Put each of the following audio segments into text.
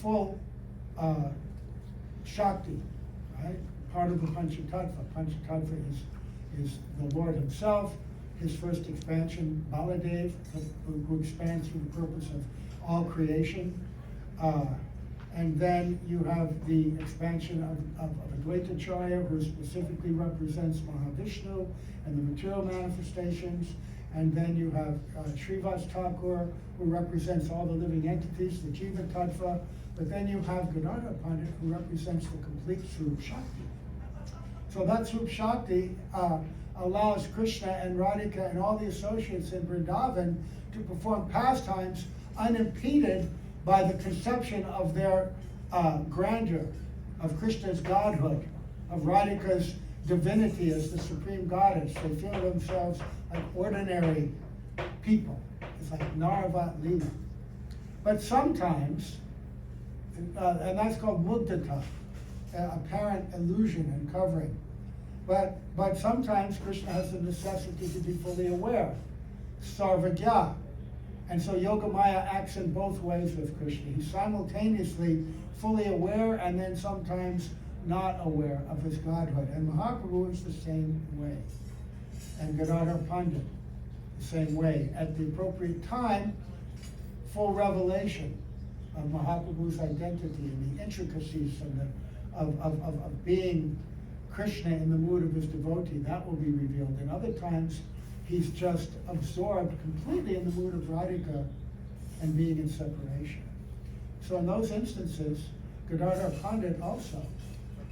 full Shakti, right? Part of the Panchatattva. Panchatattva is the Lord himself. His first expansion, Baladev, who expands for the purpose of all creation. And then you have the expansion of Advaita Acharya, who specifically represents Mahavishnu and the material manifestations. And then you have Srivas Thakur, who represents all the living entities, the Jiva Tattva. But then you have Gadadhar Pandit, who represents the complete Swarup Shakti. So that Swarup Shakti allows Krishna and Radhika and all the associates in Vrindavan to perform pastimes unimpeded by the conception of their grandeur, of Krishna's godhood, of Radhika's divinity as the supreme goddess. They feel themselves like ordinary people. It's like Naravat Lila. But sometimes, and that's called mugdata, apparent illusion and covering. But sometimes Krishna has the necessity to be fully aware, sarvagya. And so Yogamaya acts in both ways with Krishna. He's simultaneously fully aware and then sometimes not aware of his godhood. And Mahaprabhu is the same way. And Gadadhar Pandit, the same way. At the appropriate time, full revelation of Mahaprabhu's identity and the intricacies of being Krishna in the mood of his devotee, that will be revealed. And other times, he's just absorbed completely in the mood of Radhika and being in separation. So in those instances, Gadadhar Pandit also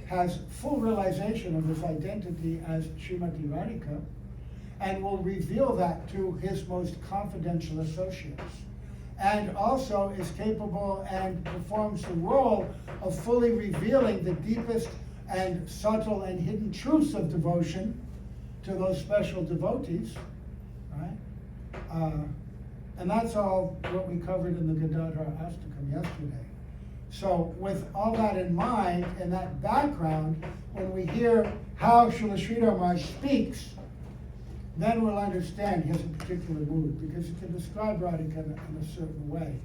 has full realization of his identity as Srimati Radhika and will reveal that to his most confidential associates. And also is capable and performs the role of fully revealing the deepest and subtle and hidden truths of devotion to those special devotees, right? And that's all what we covered in the Gadadhar Astakam yesterday. So with all that in mind and that background, when we hear how Srila Sridhar Maharaj speaks, then we'll understand he has a particular mood, because he can describe Radhika in a certain way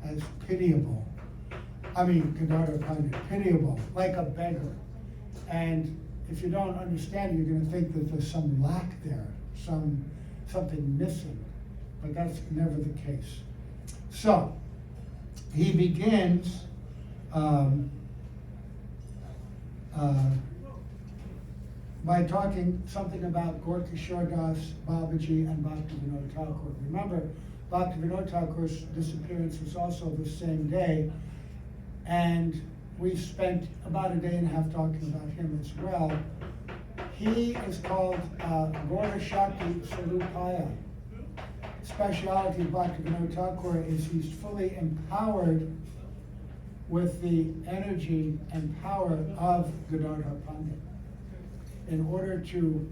as pitiable. I mean, Gadadhar Pandit, pitiable, like a beggar. And if you don't understand, you're going to think that there's some lack there, something missing. But that's never the case. So, he begins by talking something about Gorkishore Das, Babaji, and Bhaktivedanta Thakur. Remember, Bhaktivedanta Thakur's disappearance was also the same day, and we spent about a day and a half talking about him as well. He is called Gaura Shakti Sarupaya. Speciality of Bhaktivedanta Thakur is he's fully empowered with the energy and power of Gadadhar Pandit in order to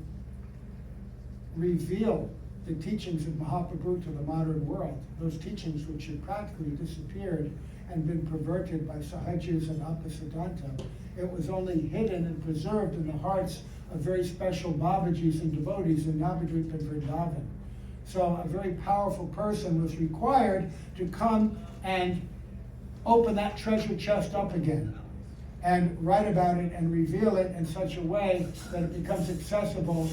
reveal the teachings of Mahaprabhu to the modern world, those teachings which had practically disappeared and been perverted by Sahajas and Apasiddhanta. It was only hidden and preserved in the hearts of very special Babajis and devotees in Navadvip and Vrindavan. So a very powerful person was required to come and open that treasure chest up again and write about it and reveal it in such a way that it becomes accessible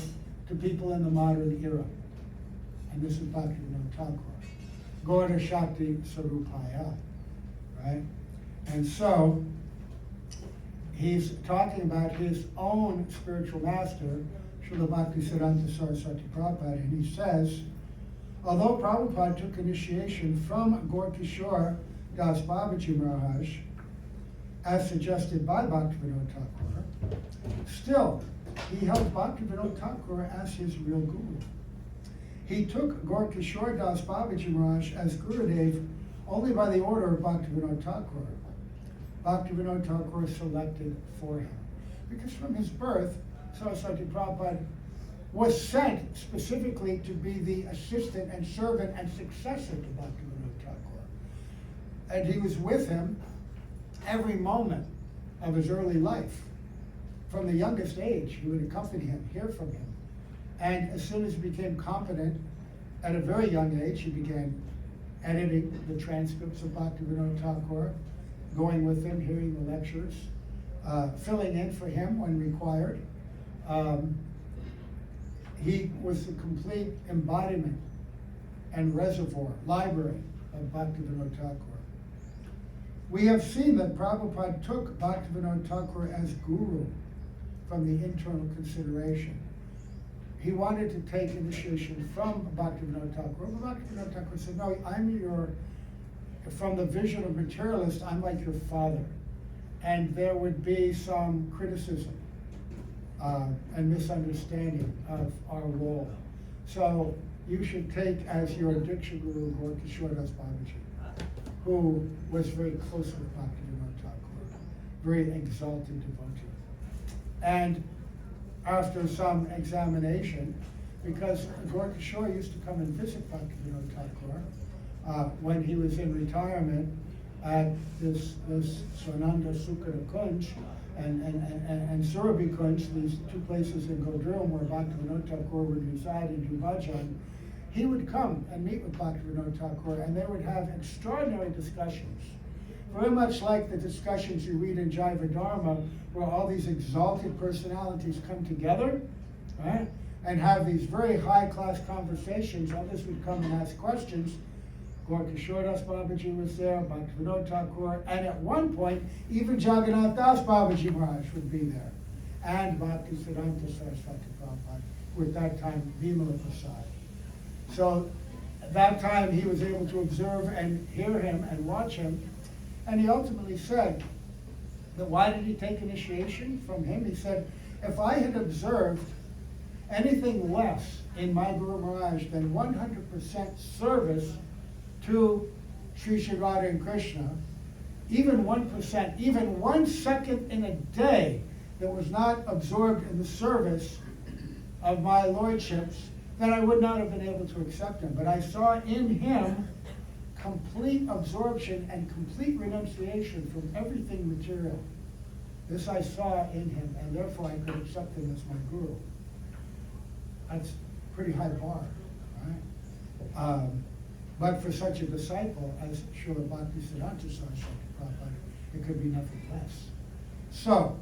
to people in the modern era. And this is Bhaktivedanta Thakur. Gaura Shakti Sarupaya, right? And so he's talking about his own spiritual master, Srila Bhaktisiddhanta Saraswati Prabhupada, and he says, although Prabhupada took initiation from Gorkishore Das Babaji Maharaj, as suggested by Bhaktivedanta Thakur, still he held Bhaktivedanta Thakur as his real guru. He took Gorkishore Das Babaji Maharaj as Gurudev only by the order of Bhaktivedanta Thakur. Bhaktivedanta Thakur selected for him. Because from his birth, Saraswati Prabhupada was sent specifically to be the assistant and servant and successor to Bhaktivedanta Thakur. And he was with him every moment of his early life. From the youngest age, he would accompany him, hear from him. And as soon as he became competent, at a very young age, he began editing the transcripts of Bhaktivedanta Thakur, going with him, hearing the lectures, filling in for him when required. He was the complete embodiment and reservoir, library of Bhaktivinoda Thakur. We have seen that Prabhupada took Bhaktivinoda Thakur as guru from the internal consideration. He wanted to take initiation from Bhaktivinoda Thakur, but Bhaktivinoda Thakur said, no, from the vision of materialist, I'm like your father. And there would be some criticism and misunderstanding of our role. So you should take as your Diksha Guru Gaura Das Babaji, who was very close with Bhaktivinoda Thakur, very exalted devotee. And after some examination, because Gaura Kishore used to come and visit Bhaktivinoda Thakur when he was in retirement at this Swananda Sukkara Kunj and Surabhi Kunj, these two places in Godrum where Bhaktivinoda Thakur would reside and do bhajan. He would come and meet with Bhaktivinoda Thakur, and they would have extraordinary discussions, very much like the discussions you read in Jaiva Dharma, where all these exalted personalities come together, right, and have these very high-class conversations. Others would come and ask questions. Gaura Kishore Das Babaji was there, Bhaktivinoda Thakur, and at one point, even Jagannath Das Babaji Maharaj would be there, and Bhaktivedanta Saraswati Prabhupada, who at that time Vimala Prasad. So at that time he was able to observe and hear him and watch him, and he ultimately said that why did he take initiation from him? He said, if I had observed anything less in my Guru Maharaj than 100% service to Sri Sri Radha and Krishna, even 1%, even 1 second in a day that was not absorbed in the service of my lordships, then I would not have been able to accept him. But I saw in him complete absorption and complete renunciation from everything material. This I saw in him, and therefore I could accept him as my guru. That's a pretty high bar, right? But for such a disciple as Srila Bhaktisiddhanta Saraswati Prabhupada, it could be nothing less. So,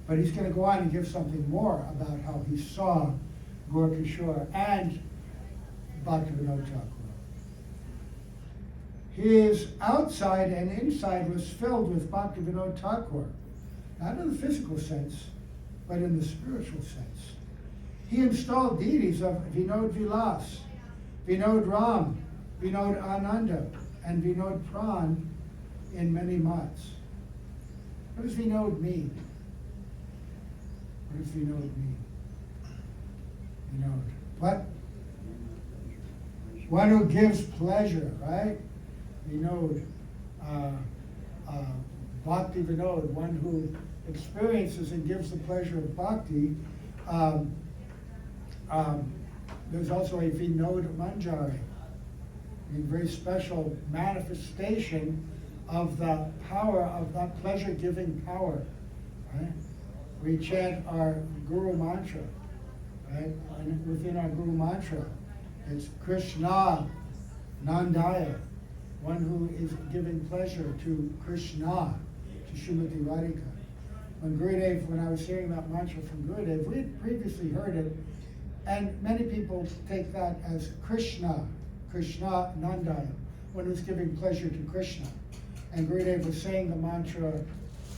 but he's going to go on and give something more about how he saw Gaura Kishore and Bhaktivinoda Thakur. His outside and inside was filled with Bhaktivinoda Thakur, not in the physical sense, but in the spiritual sense. He installed deities of Vinod Vilas, Vinod Ram, Vinod Ananda, and Vinod Pran in many mats. What does Vinod mean? What does Vinod mean? Vinod. What? One who gives pleasure, right? Vinod. Bhakti Vinod, one who experiences and gives the pleasure of bhakti. There's also a Vinod Manjari, a very special manifestation of the power of that pleasure-giving power. Right? We chant our Guru Mantra, right? And within our Guru Mantra, it's Krishna Nandaya, one who is giving pleasure to Krishna, to Srimati Radhika. When I was hearing that mantra from Gurudev, we had previously heard it, and many people take that as Krishna Nandaya, one who's giving pleasure to Krishna. And Gurudev was saying the mantra,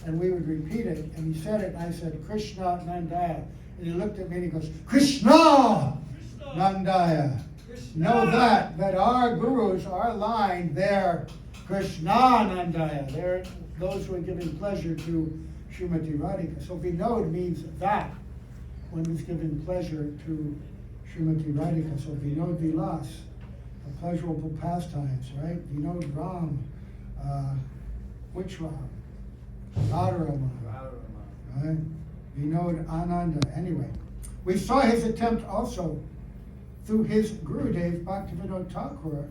and we would repeat it, and he said it, and I said, Krishna Nandaya. And he looked at me and he goes, Krishna Nandaya. Know that our gurus, our line, they're Krishna Nandaya. They're those who are giving pleasure to Srimati Radhika. So Vinod means that, one who's giving pleasure to Srimati Radhika. So Vinod Vilas, the pleasurable pastimes, right? Vinod Ram, which Ram? Radharama, right? Vinod Ananda. Anyway, we saw his attempt also through his Gurudev Bhaktivedanta Thakur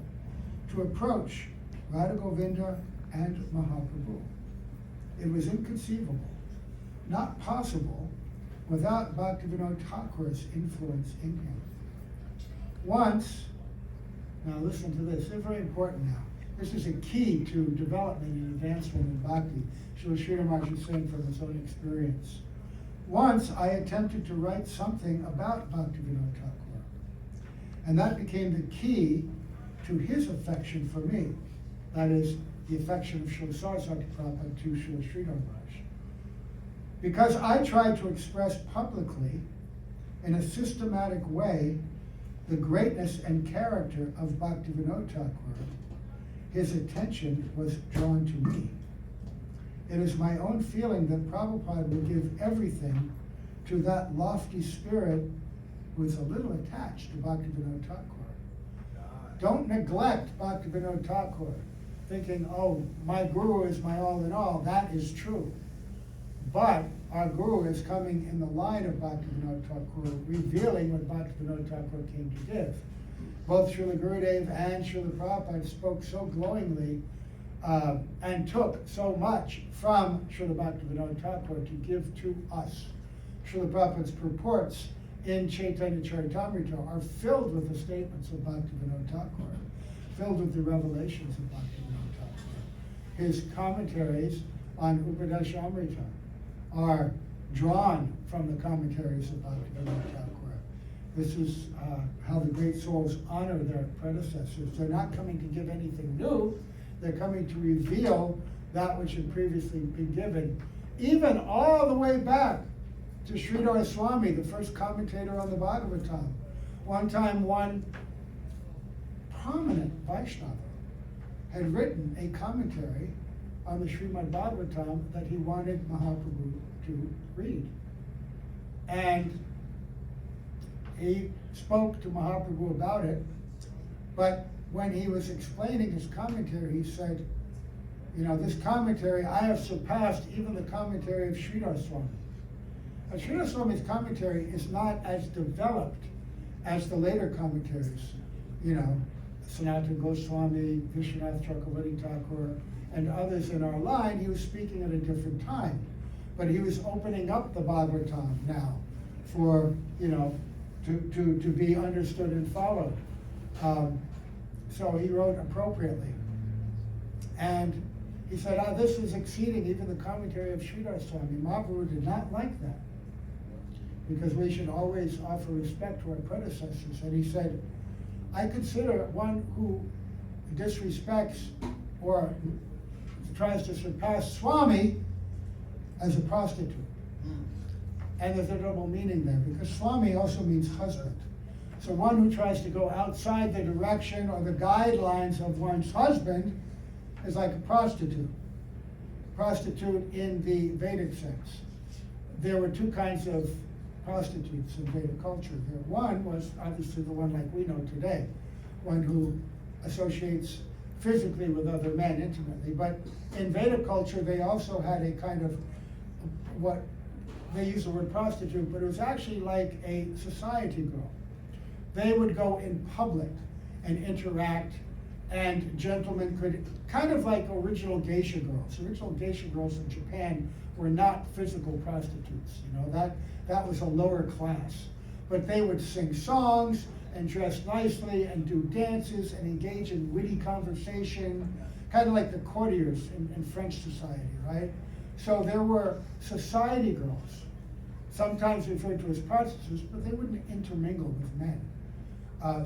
to approach Radha Govinda and Mahaprabhu. It was inconceivable, not possible, without Bhaktivedanta Thakur's influence in him. Once, now listen to this, it's very important now. This is a key to development and advancement in bhakti. Srila Sridhar Maharaj is saying from his own experience. Once I attempted to write something about Bhaktivedanta Thakur, and that became the key to his affection for me. That is, the affection of Srila Saraswati Prabhupada to Srila Sridhar Maharaj. Because I tried to express publicly, in a systematic way, the greatness and character of Bhaktivedanta Thakur, his attention was drawn to me. It is my own feeling that Prabhupada will give everything to that lofty spirit who is a little attached to Bhaktivedanta Thakur. Don't neglect Bhaktivedanta Thakur, thinking, oh, my guru is my all in all. That is true. But our guru is coming in the line of Bhaktivedanta Thakur, revealing what Bhaktivedanta Thakur came to give. Both Srila Gurudev and Srila Prabhupada spoke so glowingly and took so much from Srila Bhaktivedanta Thakur to give to us. Srila Prabhupada's purports in Chaitanya Charitamrita are filled with the statements of Bhaktivedanta Thakur, filled with the revelations of Bhaktivedanta Thakur. His commentaries on Upadeshamrita are drawn from the commentaries of Bhaktivedanta Thakur. This is how the great souls honor their predecessors. They're not coming to give anything new. They're coming to reveal that which had previously been given, even all the way back to Sridhar Swami, the first commentator on the Bhagavatam. One time, one prominent Vaishnava had written a commentary on the Srimad Bhagavatam that he wanted Mahaprabhu to read. And he spoke to Mahaprabhu about it, but when he was explaining his commentary, he said, you know, this commentary, I have surpassed even the commentary of Sridhar Swami. And Sridhar Swami's commentary is not as developed as the later commentaries, you know, Sanatana Goswami, Vishwanath Chakravarti Thakur, and others in our line. He was speaking at a different time, but he was opening up the Bhagavatam now for, you know, to be understood and followed. So he wrote appropriately. And he said, this is exceeding even the commentary of Sridhar Swami. Mahaprabhu did not like that, because we should always offer respect to our predecessors. And he said, I consider one who disrespects or tries to surpass Swami as a prostitute. And there's a double meaning there, because Swami also means husband. So one who tries to go outside the direction or the guidelines of one's husband is like a prostitute. Prostitute in the Vedic sense. There were two kinds of prostitutes in Vedic culture. One was obviously the one like we know today, one who associates physically with other men intimately. But in Vedic culture, they also had a kind of what they use the word prostitute, but it was actually like a society girl. They would go in public and interact, and gentlemen could, kind of like original geisha girls. Original geisha girls in Japan were not physical prostitutes, you know, that was a lower class. But they would sing songs and dress nicely and do dances and engage in witty conversation, kind of like the courtiers in French society, right? So there were society girls, sometimes referred to as prostitutes, but they wouldn't intermingle with men.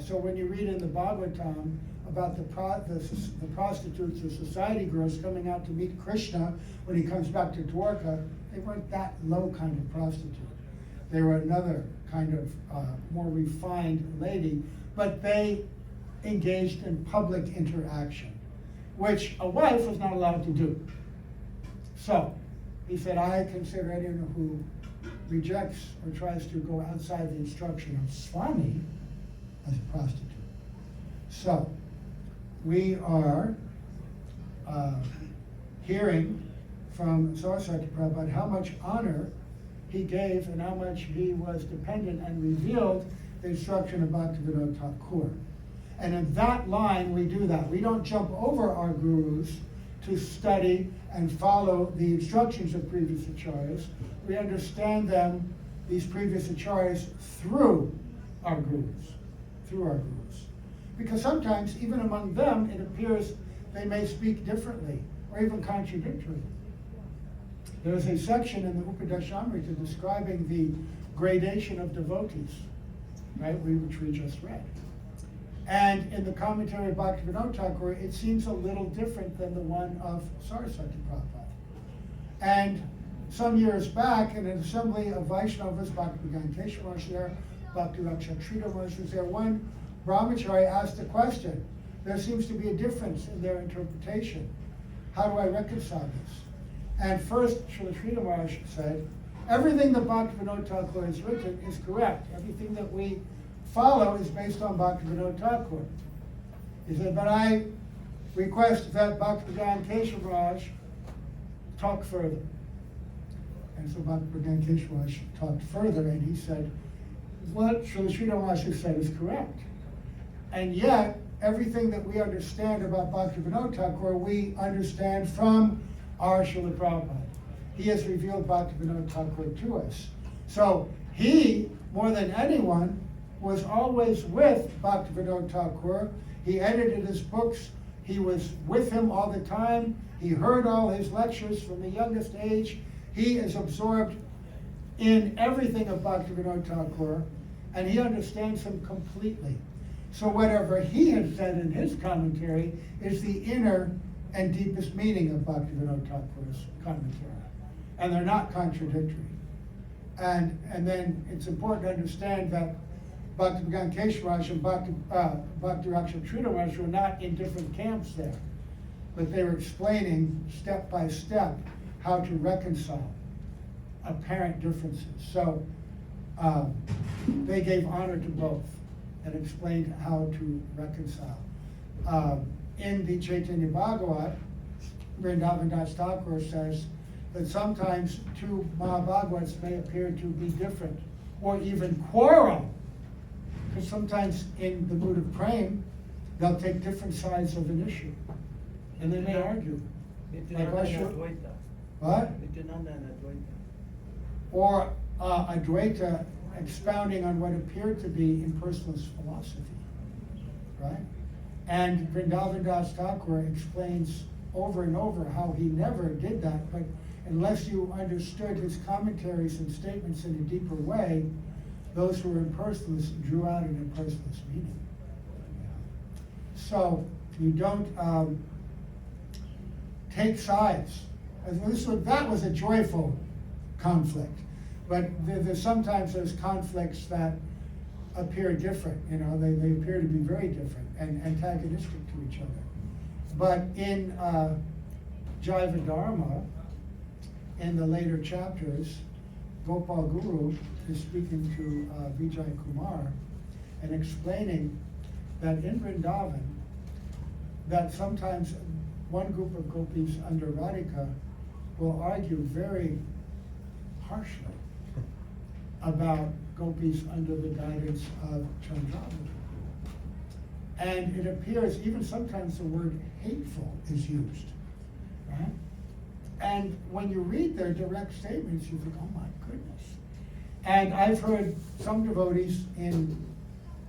So when you read in the Bhagavatam about the prostitutes or society girls coming out to meet Krishna when he comes back to Dwarka, they weren't that low kind of prostitute. They were another kind of more refined lady, but they engaged in public interaction, which a wife was not allowed to do. So he said, I consider anyone who rejects or tries to go outside the instruction of Swami as a prostitute. So we are hearing from Saraswati Prabhupada how much honor he gave and how much he was dependent and revealed the instruction of Bhaktivedanta Thakur. And in that line, we do that. We don't jump over our gurus to study and follow the instructions of previous acharyas. We understand them, these previous acharyas, through our gurus. Because sometimes, even among them, it appears they may speak differently or even contradictory. There's a section in the Upadeshamrita describing the gradation of devotees, right, which we just read. And in the commentary of Bhaktivedanta Thakur, it seems a little different than the one of Saraswati Prabhupada. And some years back, in an assembly of Vaishnavas, Bhaktivedanta Maharaj there, Bhakti-Raksha Maharaj was there, one brahmachari asked a question. There seems to be a difference in their interpretation. How do I reconcile this? And first, Srila Sridhar Maharaj said, everything that Bhaktivedanta Thakur has written is correct. Everything that we follow is based on Bhaktivedanta Thakur. He said, but I request that Bhaktivedanta Maharaj talk further. And so Bhaktivedanta Maharaj talked further, and he said, what Srila Sridhar Maharaj has said is correct. And yet, everything that we understand about Bhaktivedanta Thakur, we understand from our Srila Prabhupada. He has revealed Bhaktivedanta Thakur to us. So he, more than anyone, was always with Bhaktivedanta Thakur. He edited his books. He was with him all the time. He heard all his lectures from the youngest age. He is absorbed in everything of Bhaktivedanta Thakur, and he understands him completely. So whatever he has said in his commentary is the inner and deepest meaning of Bhaktivedanta Thakur's commentary. And they're not contradictory. And then it's important to understand that Bhaktivedanta Maharaj and Bhakti-Raksha Maharaj were not in different camps there, but they were explaining step by step how to reconcile apparent differences. So they gave honor to both and explained how to reconcile. In the Chaitanya Bhagavat, Vrindavan Das Thakur says that sometimes two Mahabhagavats may appear to be different or even quarrel. Because sometimes in the mood of praying, they'll take different sides of an issue. And they may argue. Like what? Or Advaita expounding on what appeared to be impersonalist philosophy. Right? And Vrindavan Das Thakur explains over and over how he never did that, but unless you understood his commentaries and statements in a deeper way, those who were impersonalists drew out an impersonalist meaning. So you don't take sides. That was a joyful conflict, but sometimes there's conflicts that appear different. They appear to be very different and antagonistic to each other. But in Jaiva Dharma, in the later chapters, Gopal Guru is speaking to Vijay Kumar and explaining that in Vrindavan, that sometimes one group of gopis under Radhika will argue very harshly about gopis under the guidance of Chandravali. And it appears, even sometimes the word hateful is used, right? And when you read their direct statements, you think, oh my goodness. And I've heard some devotees in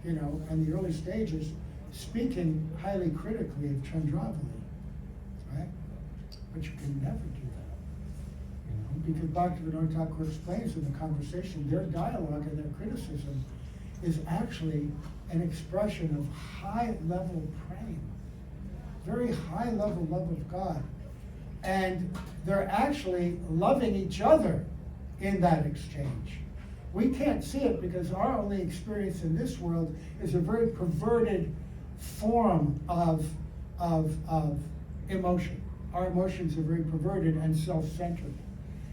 the early stages speaking highly critically of Chandravali, right? But you can never do that, because Bhaktivedanta Thakur explains in the conversation, their dialogue and their criticism is actually an expression of high-level praying, very high-level love of God. And they're actually loving each other in that exchange. We can't see it because our only experience in this world is a very perverted form of emotion. Our emotions are very perverted and self-centered.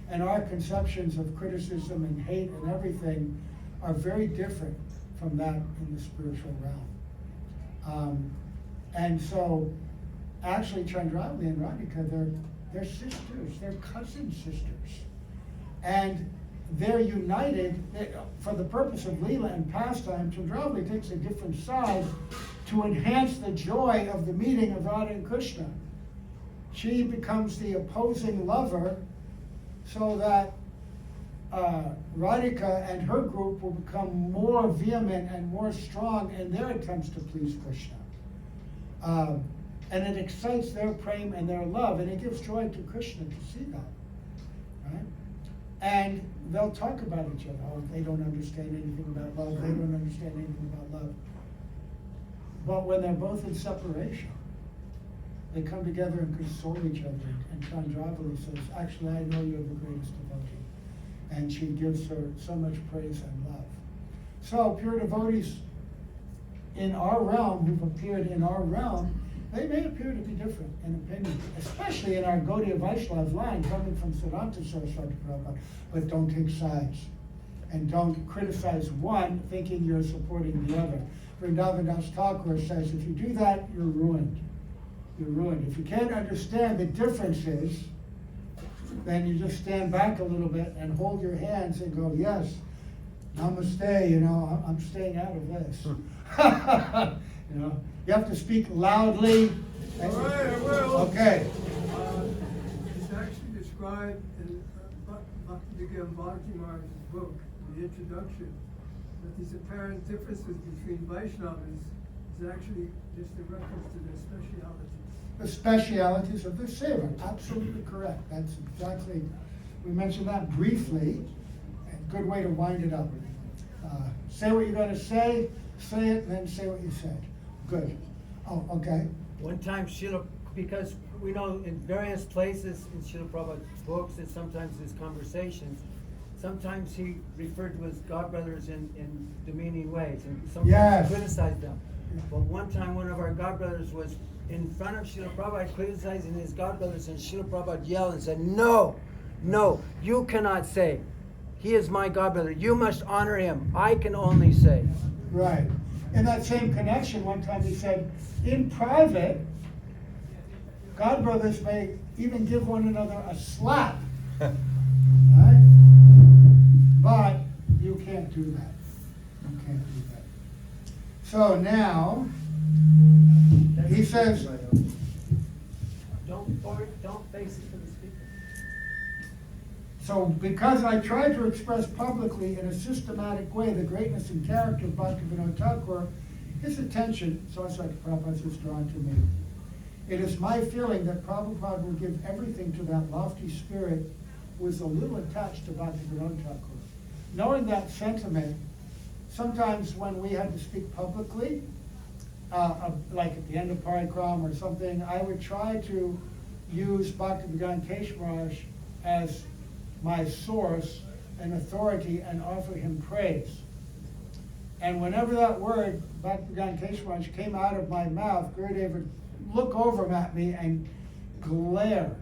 And our conceptions of criticism and hate and everything are very different from that in the spiritual realm. And so, actually, Chandravali and Radhika, they're sisters, they're cousin sisters. And they're united for the purpose of Leela and pastime. Chandravali takes a different side to enhance the joy of the meeting of Radha and Krishna. She becomes the opposing lover so that Radhika and her group will become more vehement and more strong in their attempts to please Krishna. and it excites their prema and their love, and it gives joy to Krishna to see that, right? And they'll talk about each other. Oh, they don't understand anything about love. They don't understand anything about love. But when they're both in separation, they come together and console each other. And Chandravali says, actually, I know you're the greatest devotee. And she gives her so much praise and love. So pure devotees in our realm, who've appeared in our realm, they may appear to be different in opinion, especially in our Gaudiya Vaishnava line coming from Siddhanta Saraswati Prabhupada. But don't take sides. And don't criticize one thinking you're supporting the other. Vrindavan Das Thakur says, if you do that, you're ruined. You're ruined. If you can't understand the differences, then you just stand back a little bit and hold your hands and go, yes, namaste, I'm staying out of this. You have to speak loudly. All right, I will. Okay. It's actually described in Bhaktivedanta Maharaj's book, the introduction, that these apparent differences between Vaishnavas is actually just a reference to their specialities. The specialities of the seva. Absolutely correct. That's exactly, we mentioned that briefly. A good way to wind it up. Say what you're going to say it, and then say what you said. Good. Oh, okay. One time, because we know in various places in Srila Prabhupada's books and sometimes his conversations, sometimes he referred to his godbrothers in demeaning ways, and sometimes Yes. criticized them. But one time, one of our godbrothers was in front of Srila Prabhupada criticizing his godbrothers, and Srila Prabhupada yelled and said, no, you cannot say. He is my godbrother. You must honor him. I can only say. Right. In that same connection, one time he said, in private, godbrothers may even give one another a slap. Right? But you can't do that. You can't do that. So now, he says, Don't face it to the speaker. so because I tried to express publicly in a systematic way the greatness and character of Bhaktivedanta Thakur, his attention, Saraswati Prabhupada, is drawn to me. It is my feeling that Prabhupada will give everything to that lofty spirit who is a little attached to Bhaktivedanta Thakur. Knowing that sentiment, sometimes when we had to speak publicly, like at the end of Parikram or something, I would try to use Bhaktivedanta Maharaj as my source and authority and offer him praise. And whenever that word, Bhaktivedanta Maharaj, came out of my mouth, Gurudev would look over at me and glare.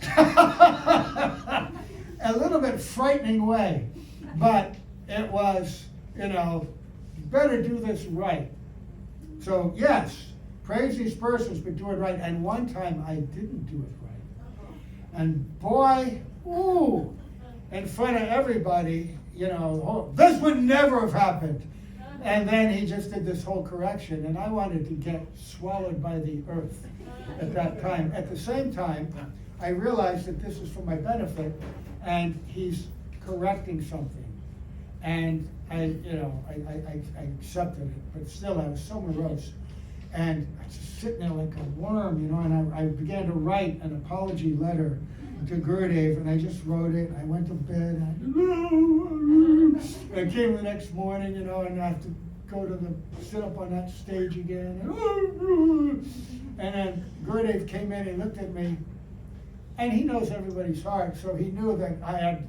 A little bit frightening way, but it was, better do this right. So yes, praise these persons, but do it right. And one time I didn't do it right. And boy, in front of everybody, this would never have happened. And then he just did this whole correction, and I wanted to get swallowed by the earth at that time. At the same time, I realized that this is for my benefit, and he's correcting something. And I accepted it, but still I was so morose. And I was just sitting there like a worm, and I began to write an apology letter to Gurudev, and I just wrote it. I went to bed, and I came the next morning, and I have to go sit up on that stage again. And then Gurudev came in and looked at me, and he knows everybody's heart, so he knew that I had,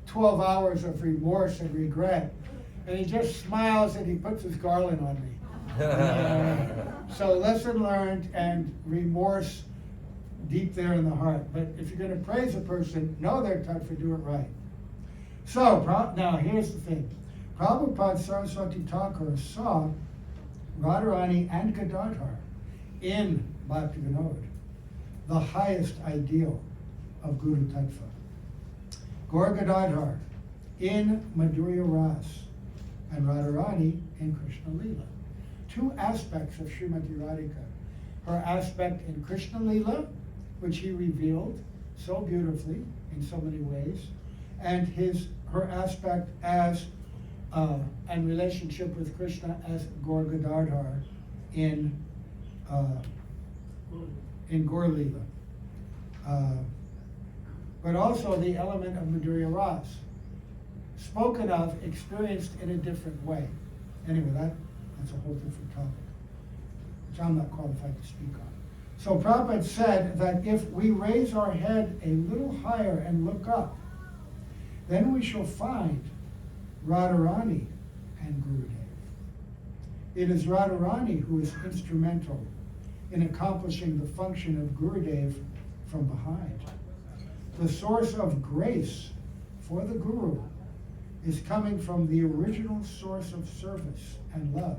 12 hours of remorse and regret. And he just smiles and he puts his garland on me. So lesson learned, and remorse deep there in the heart. But if you're going to praise a person, know their type for do it right. So now here's the thing. Prabhupada Saraswati Thakur saw Radharani and Gadadhar in Bhaktivedanta, the highest ideal of Guru Tattva. Gaur Gadadhar in Madhurya Ras, and Radharani in Krishna Lila. Two aspects of Srimati Radhika. Her aspect in Krishna Lila, which he revealed so beautifully in so many ways, and her aspect as and relationship with Krishna as Gaur Gadadhar in in Gaur Leela. But also the element of Madhurya Ras, spoken of, experienced in a different way. Anyway, that's a whole different topic, which I'm not qualified to speak on. So Prabhupada said that if we raise our head a little higher and look up, then we shall find Radharani and Gurudev. It is Radharani who is instrumental in accomplishing the function of Gurudev from behind. The source of grace for the Guru is coming from the original source of service and love.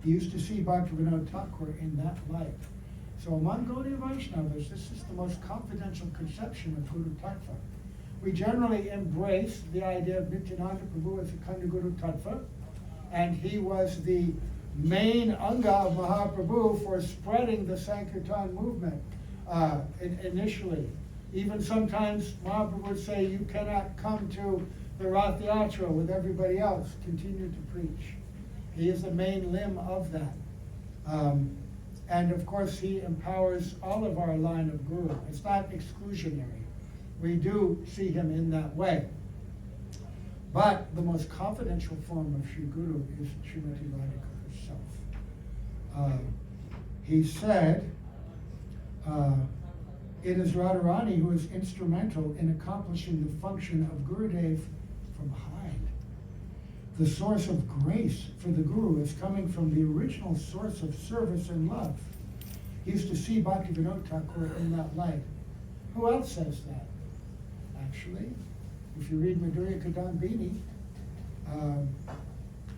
He used to see Bhaktivedanta Thakur in that light. So among Gaudiya Vaishnavas, this is the most confidential conception of Guru Tattva. We generally embrace the idea of Nityananda Prabhu as a Khanda Guru Tattva, and he was the main anga of Mahaprabhu for spreading the Sankirtan movement initially. Even sometimes Mahaprabhu would say, you cannot come to the Rath Yatra with everybody else, continue to preach. He is the main limb of that. And of course, he empowers all of our line of Guru. It's not exclusionary. We do see him in that way. But the most confidential form of Sri Guru is Srimati Radhika herself. He said, it is Radharani who is instrumental in accomplishing the function of Gurudev from behind. The source of grace for the Guru is coming from the original source of service and love. He used to see Bhaktivedanta Thakur in that light. Who else says that? Actually, if you read Madhurya Kadambini, I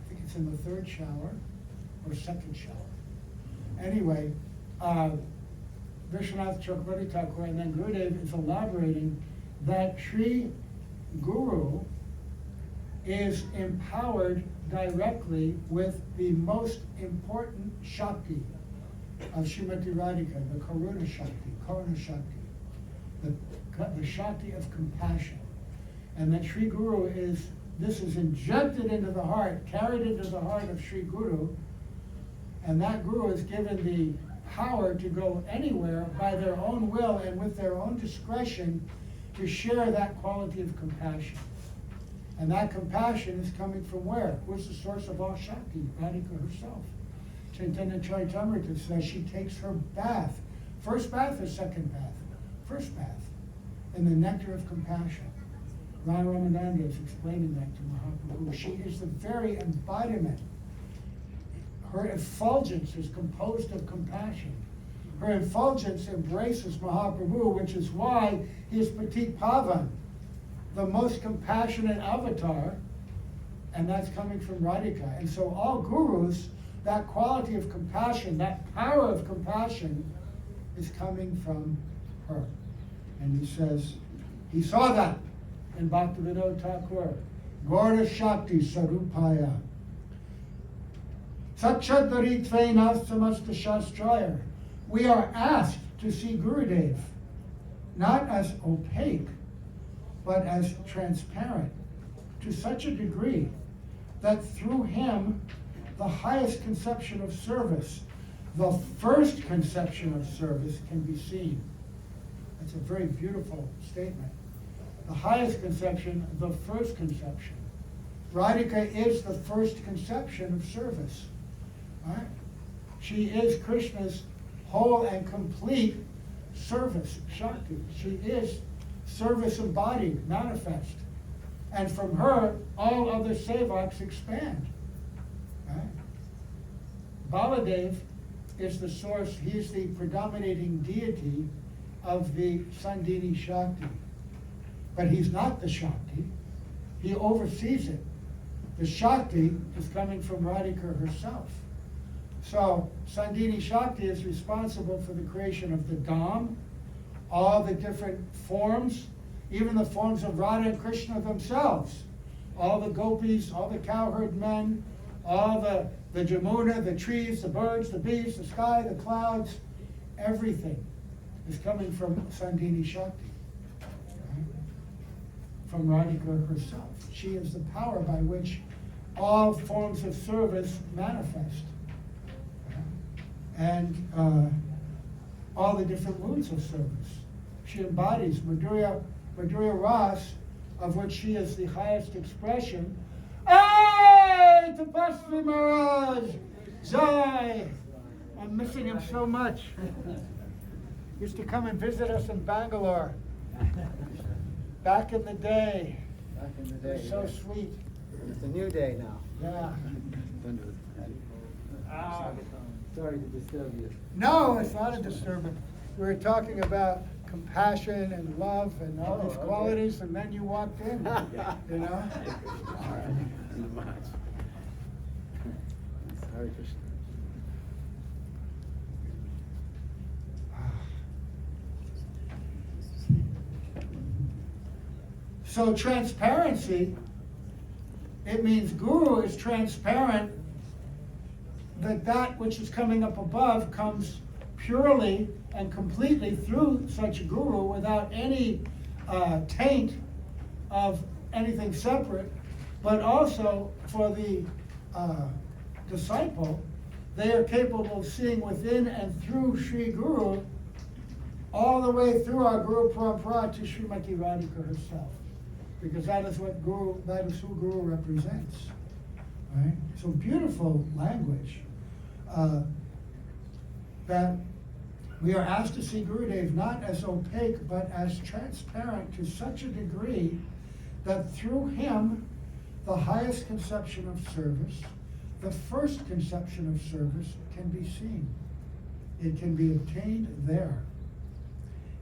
think it's in the third shower or second shower. Anyway, Vishwanath Chakravarti Thakur and then Gurudev is elaborating that Sri Guru is empowered directly with the most important Shakti of Srimati Radhika, the Karuna Shakti, the Shakti of compassion. And that Sri Guru this is injected into the heart, carried into the heart of Sri Guru, and that Guru is given the power to go anywhere by their own will and with their own discretion to share that quality of compassion. And that compassion is coming from where? Who's the source of all Shakti? Radhika herself. Chaitanya Charitamrita says she takes her bath. First bath or second bath? First bath. In the nectar of compassion. Radha Ramananda is explaining that to Mahaprabhu. She is the very embodiment. Her effulgence is composed of compassion. Her effulgence embraces Mahaprabhu, which is why he is Patit Pavan, the most compassionate avatar, and that's coming from Radhika. And so all gurus, that quality of compassion, that power of compassion is coming from her. And he says, he saw that in Bhaktivedanta Thakur, Gaura Shakti Sarupaya. Satchadari Tvaina Samasta Shastraya. We are asked to see Gurudev not as opaque, but as transparent to such a degree that through him the highest conception of service, the first conception of service, can be seen. That's a very beautiful statement. The highest conception, the first conception. Radhika is the first conception of service. Right? She is Krishna's whole and complete service, Shakti. She is service embodied, manifest. And from her, all other sevaks expand. Right? Baladev is the source, he's the predominating deity of the Sandini Shakti. But he's not the Shakti, he oversees it. The Shakti is coming from Radhika herself. So Sandini Shakti is responsible for the creation of the Dham, all the different forms, even the forms of Radha and Krishna themselves. All the gopis, all the cowherd men, all the Jamuna, the trees, the birds, the bees, the sky, the clouds, everything is coming from Sandini Shakti, right? From Radhika herself. She is the power by which all forms of service manifest. And all the different moods of service. She embodies Madhurya Ras, of which she is the highest expression. Hey, Tapasvi Maharaj! Jai! I'm missing him so much. Used to come and visit us in Bangalore. Back in the day. Back in the day. So yeah. sweet. It's a new day now. Yeah. Sorry to disturb you. No, it's not a disturbance. We were talking about compassion and love and all these okay. qualities, and then you walked in, you know? Hare Krishna. So transparency, it means Guru is transparent, that which is coming up above comes purely and completely through such a Guru without any taint of anything separate, but also for the disciple, they are capable of seeing within and through Sri Guru all the way through our Guru Parampara to Srimati Radhika herself. Because that is who Guru represents. Right? So beautiful language. That we are asked to see Gurudev not as opaque, but as transparent to such a degree that through him, the highest conception of service, the first conception of service can be seen. It can be obtained there.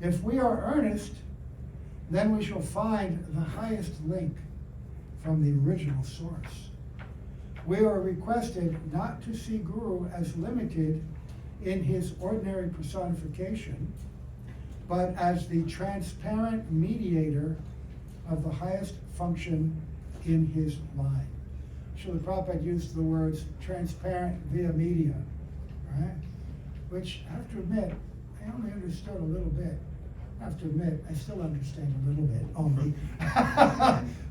If we are earnest, then we shall find the highest link from the original source. We are requested not to see Guru as limited in his ordinary personification, but as the transparent mediator of the highest function in his line. Srila Prabhupada used the words transparent via media, right? Which I have to admit, I only understood a little bit. I have to admit, I still understand a little bit only,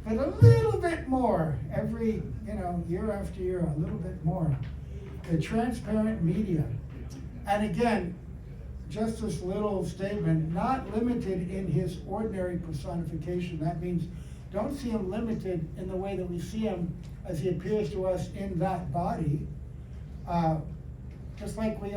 but a little bit more every, year after year, a little bit more. The transparent media. And again, just this little statement, not limited in his ordinary personification. That means don't see him limited in the way that we see him as he appears to us in that body. Just like we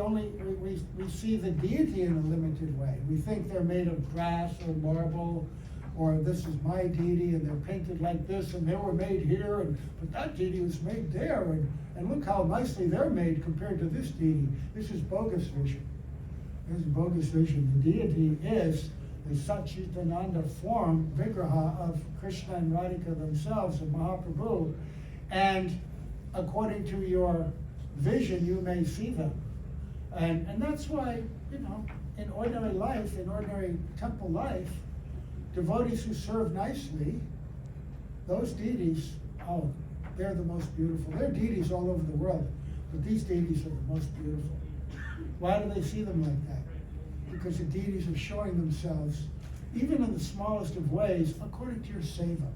see the deity in a limited way. We think they're made of brass or marble, or this is my deity and they're painted like this and they were made here, but that deity was made there, and look how nicely they're made compared to this deity. This is bogus vision. This is bogus vision. The deity is the Satchitananda form, Vigraha of Krishna and Radhika themselves, of Mahaprabhu, and according to your vision, you may see them. And that's why, in ordinary life, in ordinary temple life, devotees who serve nicely, those deities, they're the most beautiful. There are deities all over the world, but these deities are the most beautiful. Why do they see them like that? Because the deities are showing themselves, even in the smallest of ways, according to your seva.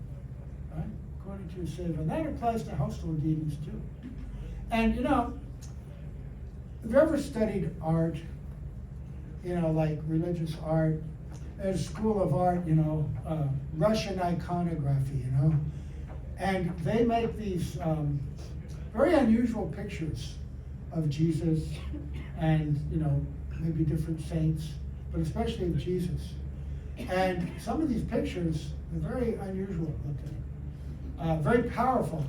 Right? According to your seva. And that applies to household deities too. And have you ever studied art, like religious art? There's a school of art, Russian iconography, and they make these very unusual pictures of Jesus and, maybe different saints, but especially of Jesus. And some of these pictures are very unusual looking, very powerful.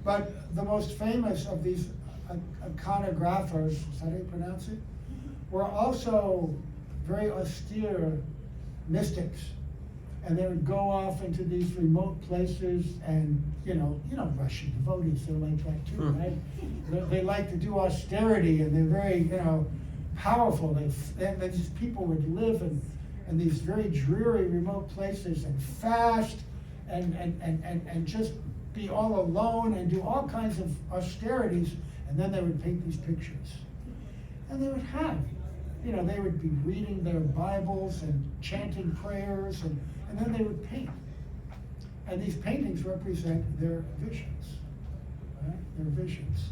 But the most famous of these iconographers, is that how you pronounce it, were also very austere mystics. And they would go off into these remote places and, Russian devotees, they're like that too, right? They like to do austerity and they're very, powerful. These people would live in these very dreary remote places and fast and just be all alone and do all kinds of austerities, and then they would paint these pictures. And they would have, they would be reading their Bibles and chanting prayers, and then they would paint. And these paintings represent their visions, right? Their visions.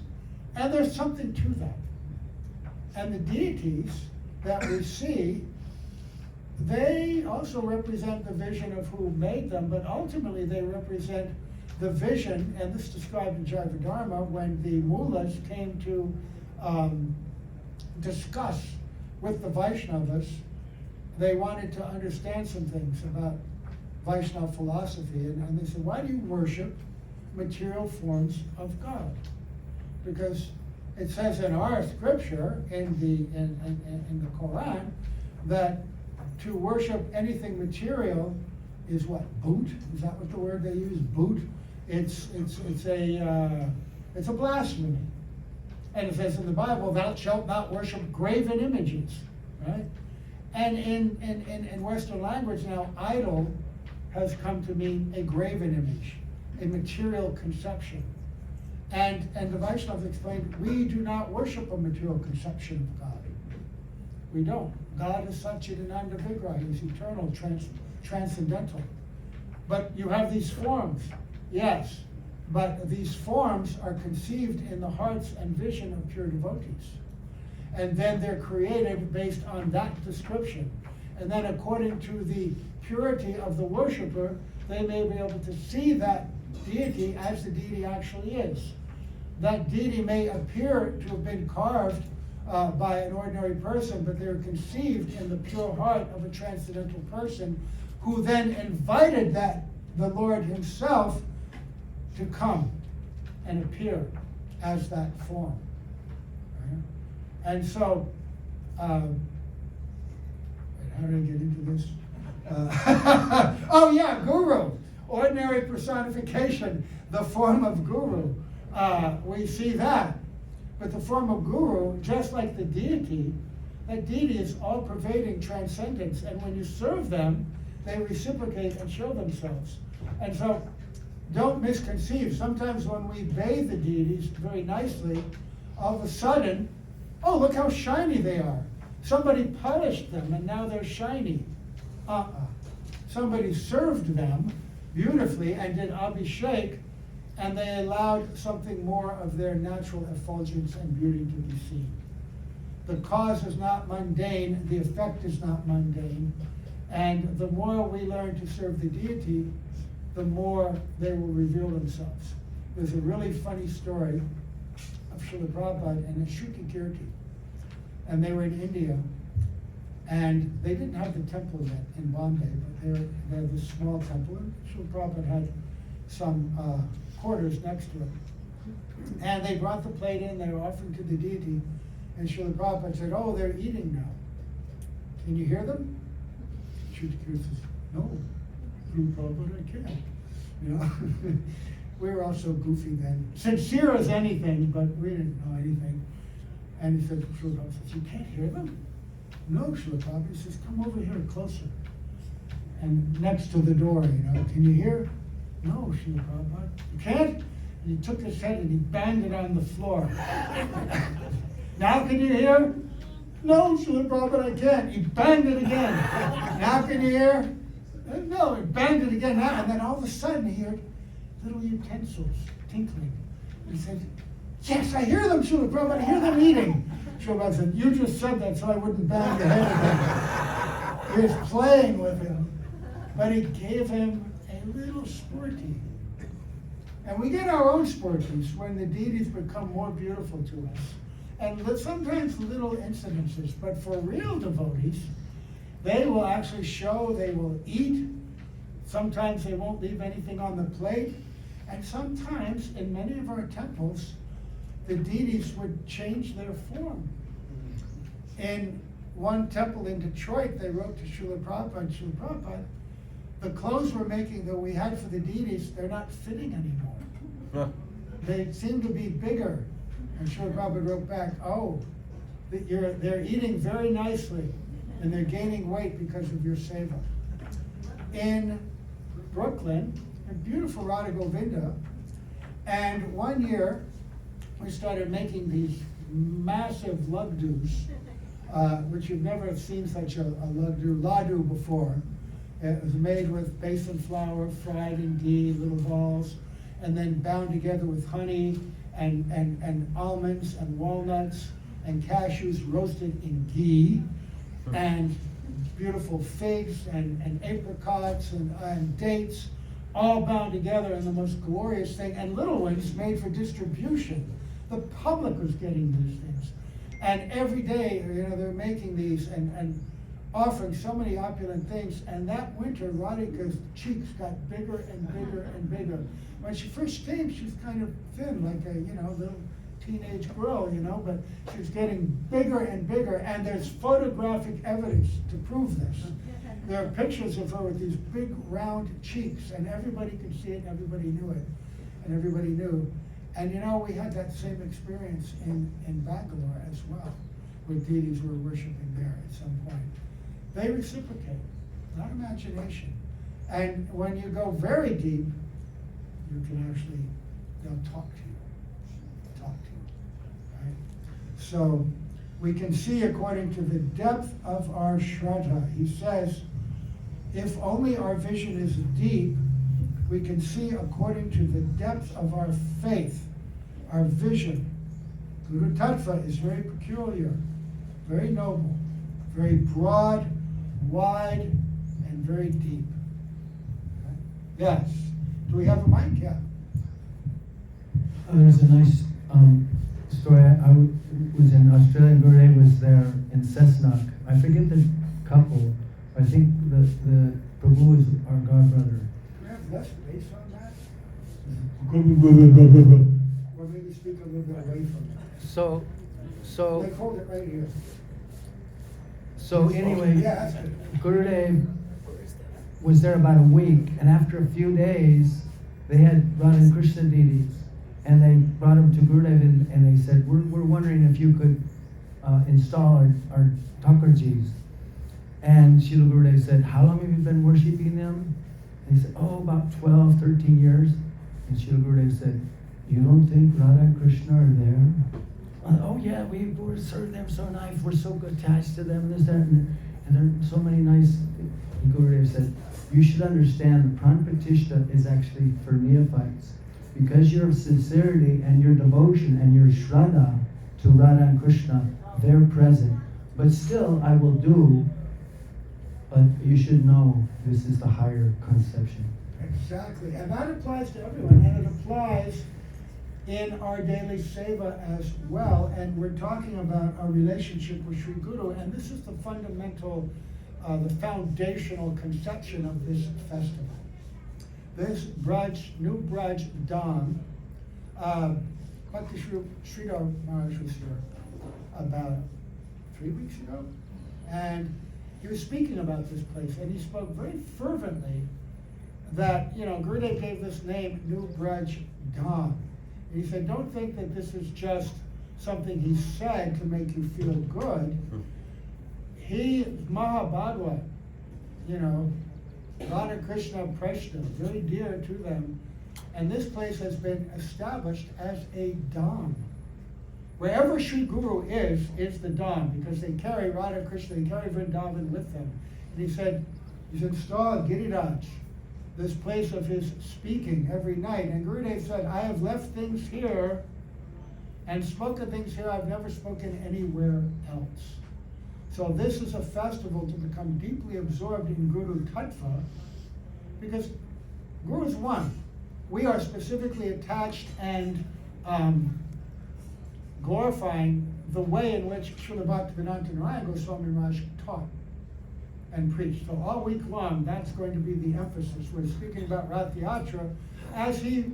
And there's something to that. And the deities that we see, they also represent the vision of who made them, but ultimately they represent the vision, and this is described in Jaiva Dharma, when the mullahs came to discuss with the Vaishnavas. They wanted to understand some things about Vaishnava philosophy, and they said, why do you worship material forms of God? Because it says in our scripture, in the Quran, that to worship anything material is what? Boot? Is that what the word they use? Boot? It's a blasphemy. And it says in the Bible, thou shalt not worship graven images, right? And in Western language now, idol has come to mean a graven image, a material conception. And the Vaishnavas explained, we do not worship a material conception of God. We don't. God is Satchidananda Vigraha. He's eternal, transcendental. But you have these forms, yes. But these forms are conceived in the hearts and vision of pure devotees. And then they're created based on that description. And then according to the purity of the worshiper, they may be able to see that deity as the deity actually is. That deity may appear to have been carved by an ordinary person, but they're conceived in the pure heart of a transcendental person who then invited the Lord himself to come and appear as that form. Right? And so, how did I get into this? Oh yeah, guru, ordinary personification, the form of guru. We see that. But the form of guru, just like the deity, that deity is all-pervading transcendence. And when you serve them, they reciprocate and show themselves. And so, don't misconceive. Sometimes when we bathe the deities very nicely, all of a sudden, oh, look how shiny they are. Somebody polished them and now they're shiny. Somebody served them beautifully and did abhishek, and they allowed something more of their natural effulgence and beauty to be seen. The cause is not mundane, the effect is not mundane, and the more we learn to serve the deity, the more they will reveal themselves. There's a really funny story of Srila Prabhupada and Shuki Kirti, and they were in India, and they didn't have the temple yet in Bombay, but they had this small temple, and Srila Prabhupada had some quarters next to it. And they brought the plate in, they were offering to the deity, and Srila Prabhupada said, oh, they're eating now. Can you hear them? Shuki Kirti says, no, Srila Prabhupada, I can't. You know, we were all so goofy then. Sincere as anything, but we didn't know anything. And he said, Srila Prabhupada says, you can't hear them? No, Srila Prabhupada. He says, come over here closer. And next to the door, you know, can you hear? No, Srila Prabhupada. You can't? And he took his head and he banged it on the floor. Now can you hear? No, Srila Prabhupada, I can't. He banged it again. Now can you hear? No, he banged it again. Now, and then all of a sudden he heard little utensils tinkling. He said, yes, I hear them, Srila Prabhupada. I hear them eating. Srila Prabhupada said, you just said that so I wouldn't bang your head again. He was playing with him. But he gave him a little sporty. And we get our own sporties when the deities become more beautiful to us. And sometimes little incidences, but for real devotees, they will actually show, they will eat. Sometimes they won't leave anything on the plate. And sometimes, in many of our temples, the deities would change their form. In one temple in Detroit, they wrote to Srila Prabhupada, Srila Prabhupada, the clothes that we had for the deities, they're not fitting anymore. They seem to be bigger. And Srila Prabhupada wrote back, oh, they're eating very nicely, and they're gaining weight because of your seva. In Brooklyn, a beautiful Radha Govinda, and one year we started making these massive ladus, which you've never seen such a ladu before. It was made with basin flour, fried in ghee, little balls, and then bound together with honey and almonds and walnuts and cashews roasted in ghee and beautiful figs and apricots and dates, all bound together in the most glorious thing, and little ones made for distribution. The public was getting these things. And every day, they're making these and offering so many opulent things. And that winter, Radhika's cheeks got bigger and bigger and bigger. When she first came, she was kind of thin, like a, little teenage girl, but she was getting bigger and bigger. And there's photographic evidence to prove this. There are pictures of her with these big round cheeks, and everybody could see it, and everybody knew it, and everybody knew. And we had that same experience in Bangalore as well, where deities were worshiping there at some point. They reciprocate, not imagination. And when you go very deep, you can actually, they'll talk to you, right? So we can see according to the depth of our Shraddha. He says, if only our vision is deep, we can see according to the depth of our faith, our vision. Guru Tattva is very peculiar, very noble, very broad, wide, and very deep. Okay? Yes. Do we have a mic? Yeah. There's a nice story. I was in Australia, and Gurudev was there in Cessnock. I forget the couple. I think the Prabhu is our godbrother. Do we have less bass on that? Or maybe speak a little bit away from it. So Like hold it right here. So anyway, Yeah, that's good. Gurudev was there about a week, and after a few days, they had brought in Krishna deities, and they brought him to Gurudev, and they said, we're wondering if you could install our Thakurjis. And Srila Gurudev said, how long have you been worshipping them? And he said, about 12, 13 years. And Srila Gurudev said, you don't think Radha and Krishna are there? Oh yeah, we serve them so nice, we're so attached to them, this, that, and there are so many nice. And Gurudev said, you should understand the Pran Pratishtha is actually for neophytes. Because your sincerity and your devotion and your Shraddha to Radha and Krishna, they're present. But still, I will do, but you should know this is the higher conception. Exactly. And that applies to everyone, and it applies in our daily seva as well. And we're talking about our relationship with Sri Guru, and this is the fundamental, the foundational conception of this festival. This Braj, new Braj Dham, Bhakti Sridhar Maharaj was here about 3 weeks ago, and he was speaking about this place, and he spoke very fervently that, Gurudev gave this name, New Braj Dham. And he said, don't think that this is just something he said to make you feel good. He, Mahabhagavad, Radha Krishna Prashna, very dear to them. And this place has been established as a Dham. Wherever Sri Guru is the Dham, because they carry Radha Krishna, they carry Vrindavan with them. And he said, he's installed Giriraj, this place of his speaking every night. And Gurudev said, I have left things here and spoken things here I've never spoken anywhere else. So this is a festival to become deeply absorbed in Guru Tattva, because Guru is one. We are specifically attached and glorifying the way in which Srila Bhaktivedanta Narayana Goswami Maharaj taught and preached. So all week long, that's going to be the emphasis. We're speaking about Rath Yatra as he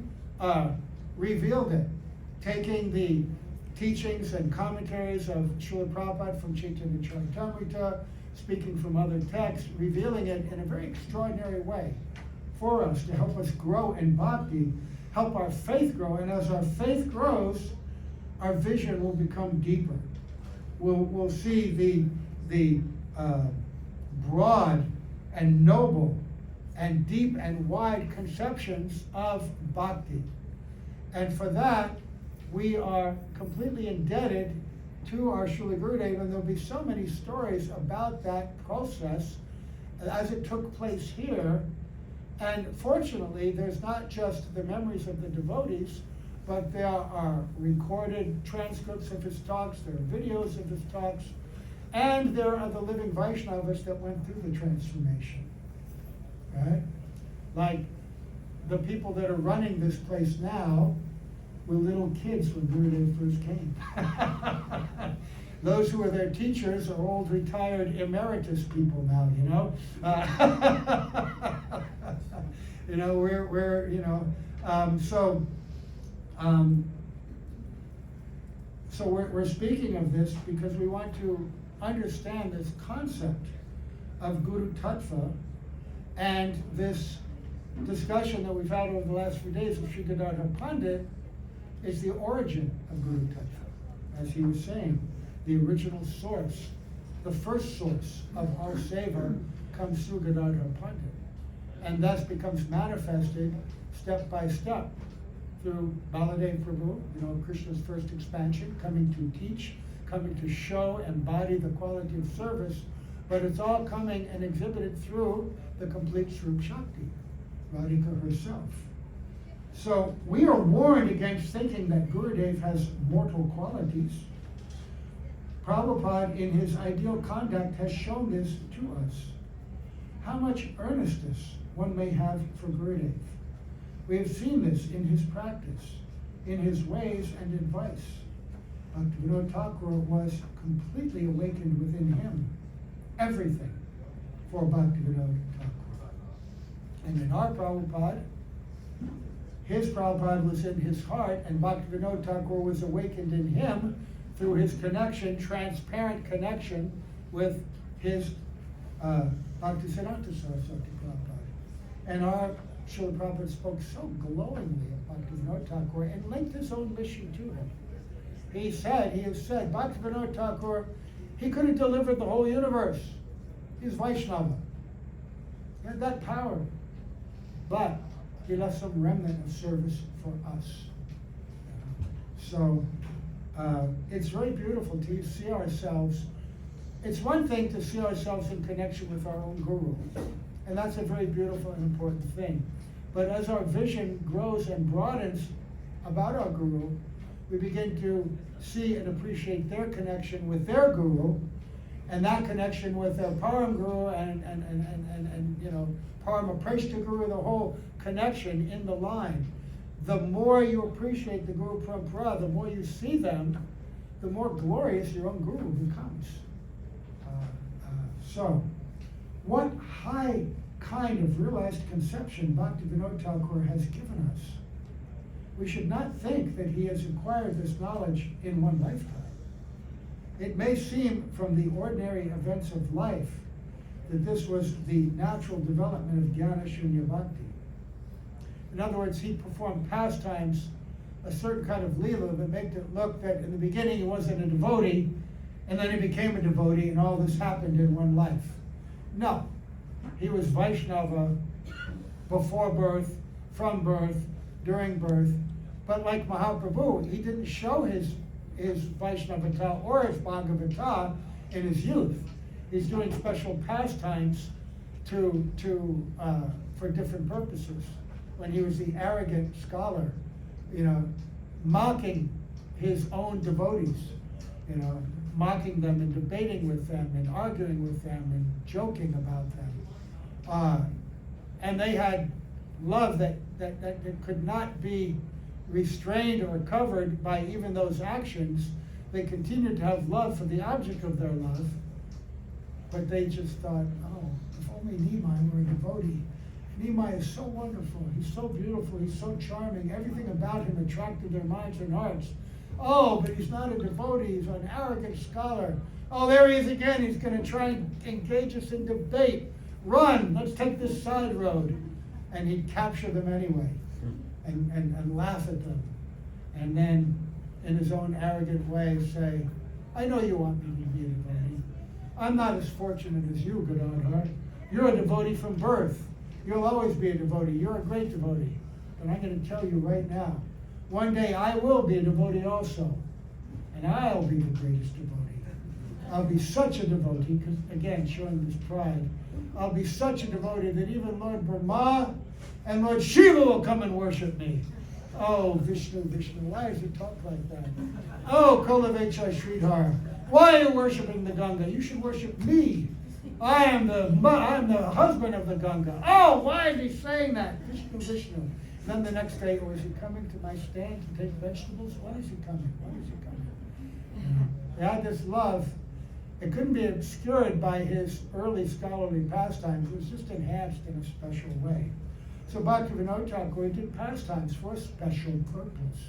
revealed it, taking the teachings and commentaries of Srila Prabhupada from Chaitanya Charitamrita, speaking from other texts, revealing it in a very extraordinary way for us to help us grow in bhakti, help our faith grow, and as our faith grows, our vision will become deeper. We'll see the broad and noble and deep and wide conceptions of bhakti. And for that, we are completely indebted to our Srila Gurudev, and there'll be so many stories about that process as it took place here. And fortunately, there's not just the memories of the devotees, but there are recorded transcripts of his talks, there are videos of his talks, And there are the living Vaishnavas that went through the transformation, right? Like the people that are running this place now were little kids when Gurudev first came. Those who are their teachers are old retired emeritus people now, you know. You know, we're you know, so we're speaking of this because we want to understand this concept of Guru Tattva, and this discussion that we've had over the last few days with Sri Gadadhar Pandit is the origin of Guru Tattva. As he was saying, the original source, the first source of our seva comes through Gadadhar Pandit, and thus becomes manifested step by step through Baladev Prabhu, you know, Krishna's first expansion, coming to teach, coming to show, embody the quality of service, but it's all coming and exhibited through the complete Swarup Shakti, Radhika herself. So we are warned against thinking that Gurudev has mortal qualities. Prabhupada, in his ideal conduct, has shown this to us. How much earnestness one may have for Gurudev. We have seen this in his practice, in his ways and advice. Bhaktivedanta Thakur was completely awakened within him. Everything for Bhaktivedanta Thakur. And in our Prabhupada, his Prabhupada was in his heart, and Bhaktivedanta Thakur was awakened in him through his connection, transparent connection with his Bhaktisiddhanta Saraswati Prabhupada. And our Srila Prabhupada spoke so glowingly of Bhaktivedanta Thakur and linked his own mission to him. He has said, Bhaktivedanta Thakur, he could have delivered the whole universe. He's Vaishnava. He had that power. But he left some remnant of service for us. So it's very beautiful to see ourselves. It's one thing to see ourselves in connection with our own Guru. And that's a very beautiful and important thing. But as our vision grows and broadens about our Guru, we begin to see and appreciate their connection with their Guru, and that connection with their Param Guru and you know, Parama Preshta Guru, the whole connection in the line. The more you appreciate the Guru Parampara, the more you see them, the more glorious your own Guru becomes. So, what high kind of realized conception Bhaktivedanta Thakur has given us. We should not think that he has acquired this knowledge in one lifetime. It may seem from the ordinary events of life that this was the natural development of Jnana Shunya Bhakti. In other words, he performed pastimes, a certain kind of leela that made it look that in the beginning he wasn't a devotee, and then he became a devotee, and all this happened in one life. No, he was Vaishnava before birth, from birth, during birth, but like Mahaprabhu, he didn't show his Vaishnavata or his Bhagavata in his youth. He's doing special pastimes for different purposes. When he was the arrogant scholar, you know, mocking his own devotees, you know, mocking them and debating with them and arguing with them and joking about them. And they had love that could not be restrained or covered by even those actions. They continued to have love for the object of their love, but they just thought, oh, if only Nimai were a devotee. Nimai is so wonderful, he's so beautiful, he's so charming, everything about him attracted their minds and hearts. Oh, but he's not a devotee, he's an arrogant scholar. Oh, there he is again, he's going to try and engage us in debate. Run, let's take this side road. And he'd capture them anyway and laugh at them. And then, in his own arrogant way, say, I know you want me to be a devotee. I'm not as fortunate as you, Gadadhar. You're a devotee from birth. You'll always be a devotee. You're a great devotee. But I'm going to tell you right now, one day I will be a devotee also. And I'll be the greatest devotee. I'll be such a devotee, because again, showing this pride, I'll be such a devotee that even Lord Brahma and Lord Shiva will come and worship me. Oh, Vishnu, why does he talk like that? Oh, Kolavecha Sridhar, Why are you worshiping the Ganga? You should worship me. I'm the husband of the Ganga. Oh, why is he saying that? Vishnu, Vishnu. And then the next day, oh, is he coming to my stand to take vegetables? When is he coming? When is he coming? They had this love. It couldn't be obscured by his early scholarly pastimes. It was just enhanced in a special way. So Bhaktivedanta Thakur did pastimes for a special purpose.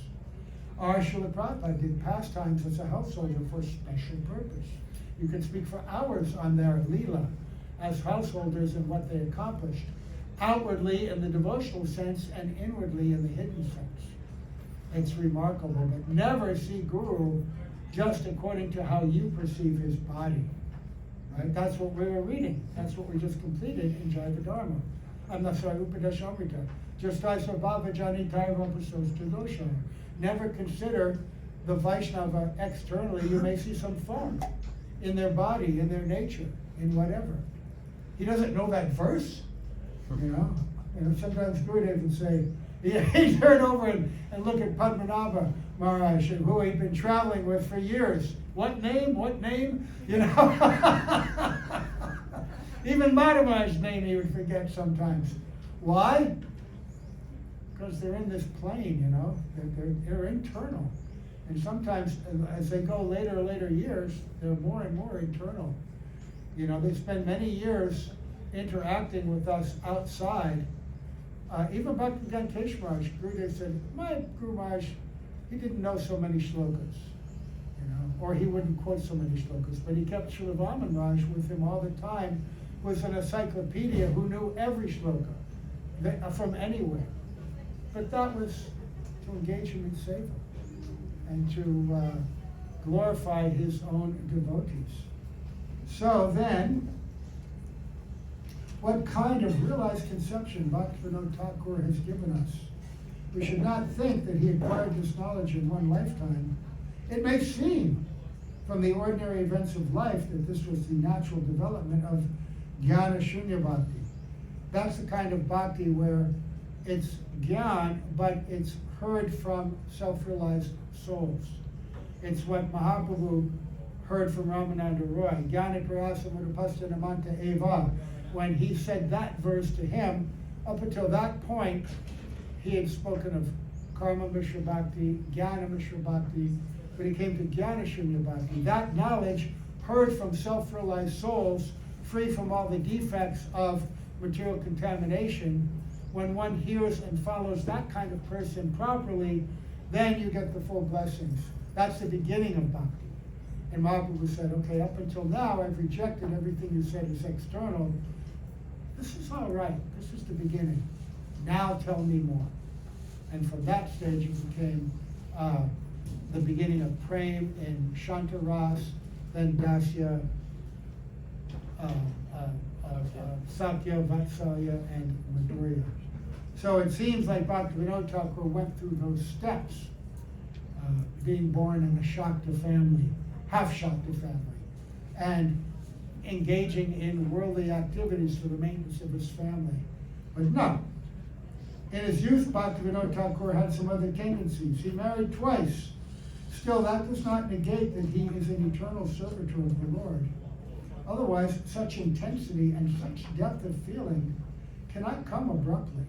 Our Srila Prabhupada did pastimes as a householder for a special purpose. You could speak for hours on their Leela as householders and what they accomplished, outwardly in the devotional sense and inwardly in the hidden sense. It's remarkable, but never see Guru just according to how you perceive his body. Right? That's what we were reading. That's what we just completed in Jaiva Dharma. I'm not sorry, Upadeshamrita. Just as Bhava Jani Dosha. Never consider the Vaishnava externally. You may see some form in their body, in their nature, in whatever. He doesn't know that verse, you know. And sometimes Gurudev would say, he'd turn over and look at Padmanabha Maharaj, who he'd been traveling with for years. What name? What name? You know. Even Madhavai's name he would forget sometimes. Why? Because they're in this plane, you know. They're internal. And sometimes as they go later years, they're more and more internal. You know, they spend many years interacting with us outside. Even Bhaktivedanta Maharaj, Gurudev said, my Guru Maharaj, he didn't know so many shlokas, you know, or he wouldn't quote so many shlokas, but he kept Srila Vaman Maharaj with him all the time, was an encyclopedia who knew every shloka from anywhere. But that was to engage him in seva and to glorify his own devotees. So then, what kind of realized conception Bhaktivedanta Thakur has given us? We should not think that he acquired this knowledge in one lifetime. It may seem from the ordinary events of life that this was the natural development of Jnana Shunya Bhakti. That's the kind of bhakti where it's Jnana, but it's heard from self-realized souls. It's what Mahaprabhu heard from Ramananda Roy, Jnana Prayasa Mudapasta Eva. When he said that verse to him, up until that point, he had spoken of Karma Mishra Bhakti, Jnana Mishra Bhakti, but he came to Jnana Shunya Bhakti. That knowledge heard from self-realized souls, free from all the defects of material contamination. When one hears and follows that kind of person properly, then you get the full blessings. That's the beginning of Bhakti. And Mahaprabhu said, okay, up until now, I've rejected everything you said is external. This is all right. This is the beginning. Now tell me more. And from that stage, it became the beginning of Prem in Shantaras, then Dasya, Sakya, Vatsalya, and Madhurya. So it seems like Bhaktivedanta Thakur went through those steps, being born in a Shakta family, half Shakta family, and engaging in worldly activities for the maintenance of his family. But no, in his youth, Bhaktivedanta Thakur had some other tendencies. He married twice. Still, that does not negate that he is an eternal servitor of the Lord. Otherwise, such intensity and such depth of feeling cannot come abruptly.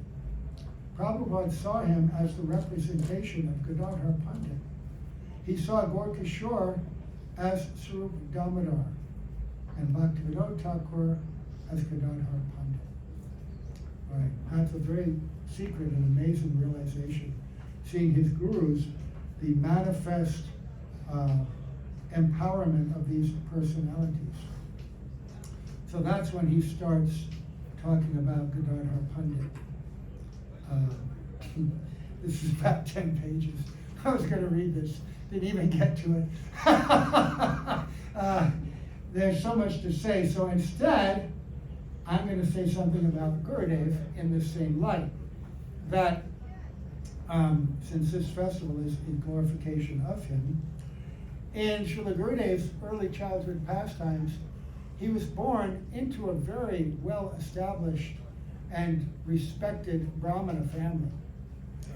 Prabhupada saw him as the representation of Gadadhar Pandit. He saw Gorkishore as Swarup Damodar, and Bhaktivedanta Thakur as Gadadhar Pandit. Right, that's a very secret and amazing realization. Seeing his gurus, the manifest empowerment of these personalities. So that's when he starts talking about Gadadhar Pandit. This is about 10 pages. I was going to read this, didn't even get to it. There's so much to say, so instead, I'm going to say something about Gurudev in the same light. That since this festival is in glorification of him, in Srila Gurudev's early childhood pastimes, he was born into a very well-established and respected Brahmana family,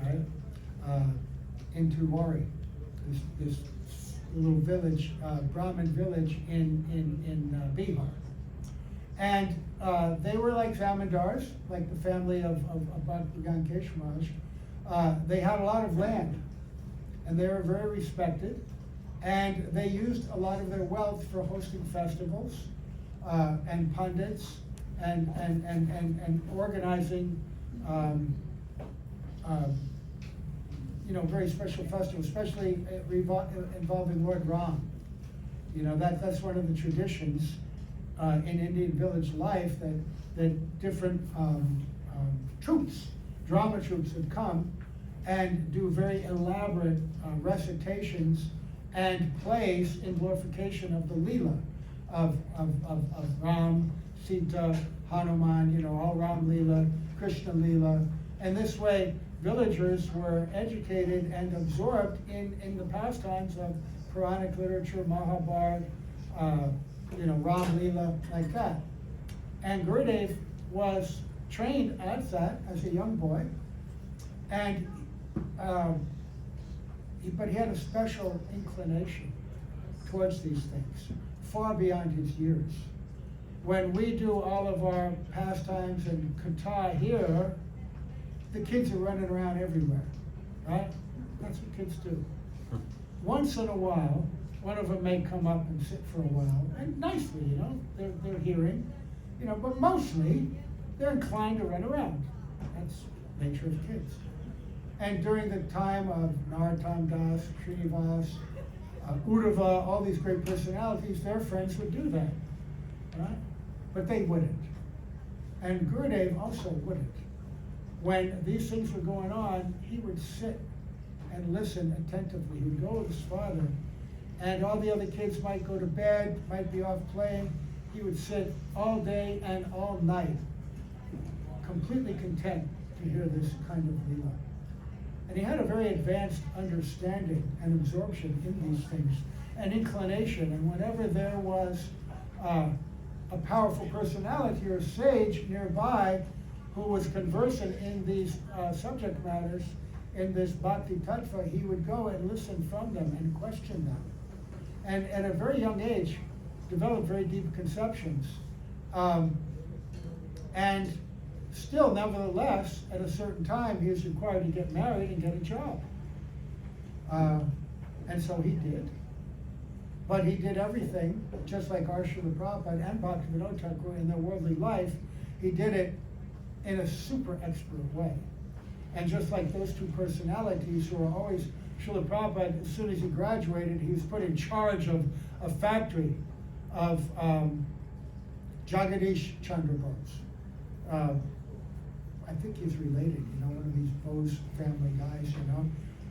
right? In Tulwari, this little village, Brahmin village in Bihar. And they were like zamindars, like the family of Bhaktivedanta Maharaj. They had a lot of land, and they were very respected. And they used a lot of their wealth for hosting festivals and pundits and organizing, very special festivals, especially involving Lord Ram. That's one of the traditions in Indian village life, that different troops, drama troops, would come and do very elaborate recitations and plays in glorification of the Leela of Ram, Sita, Hanuman, all Ram Leela, Krishna Leela. And this way, villagers were educated and absorbed in the pastimes of Puranic literature, Mahabharata, Ram Leela, like that. And Gurudev was trained as that as a young boy, and but he had a special inclination towards these things, far beyond his years. When we do all of our pastimes and katha here, the kids are running around everywhere, right? That's what kids do. Once in a while, one of them may come up and sit for a while, and nicely, they're hearing, but mostly they're inclined to run around. That's the nature of kids. And during the time of Narottam Das, Srinivas, Uddhava, all these great personalities, their friends would do that, right? But they wouldn't. And Gurudev also wouldn't. When these things were going on, he would sit and listen attentively. He would go with his father, and all the other kids might go to bed, might be off playing. He would sit all day and all night, completely content to hear this kind of Leela. And he had a very advanced understanding and absorption in these things, and inclination. And whenever there was a powerful personality or a sage nearby who was conversant in these subject matters, in this Bhakti Tattva, he would go and listen from them and question them. And at a very young age, developed very deep conceptions. And still, nevertheless, at a certain time, he was required to get married and get a job. And so he did. But he did everything, just like our Srila Prabhupada and Bhaktivedanta in their worldly life. He did it in a super expert way. And just like those two personalities who are always, Srila Prabhupada, as soon as he graduated, he was put in charge of a factory of Jagadish Chandra Bose. I think he's related, one of these Bose family guys,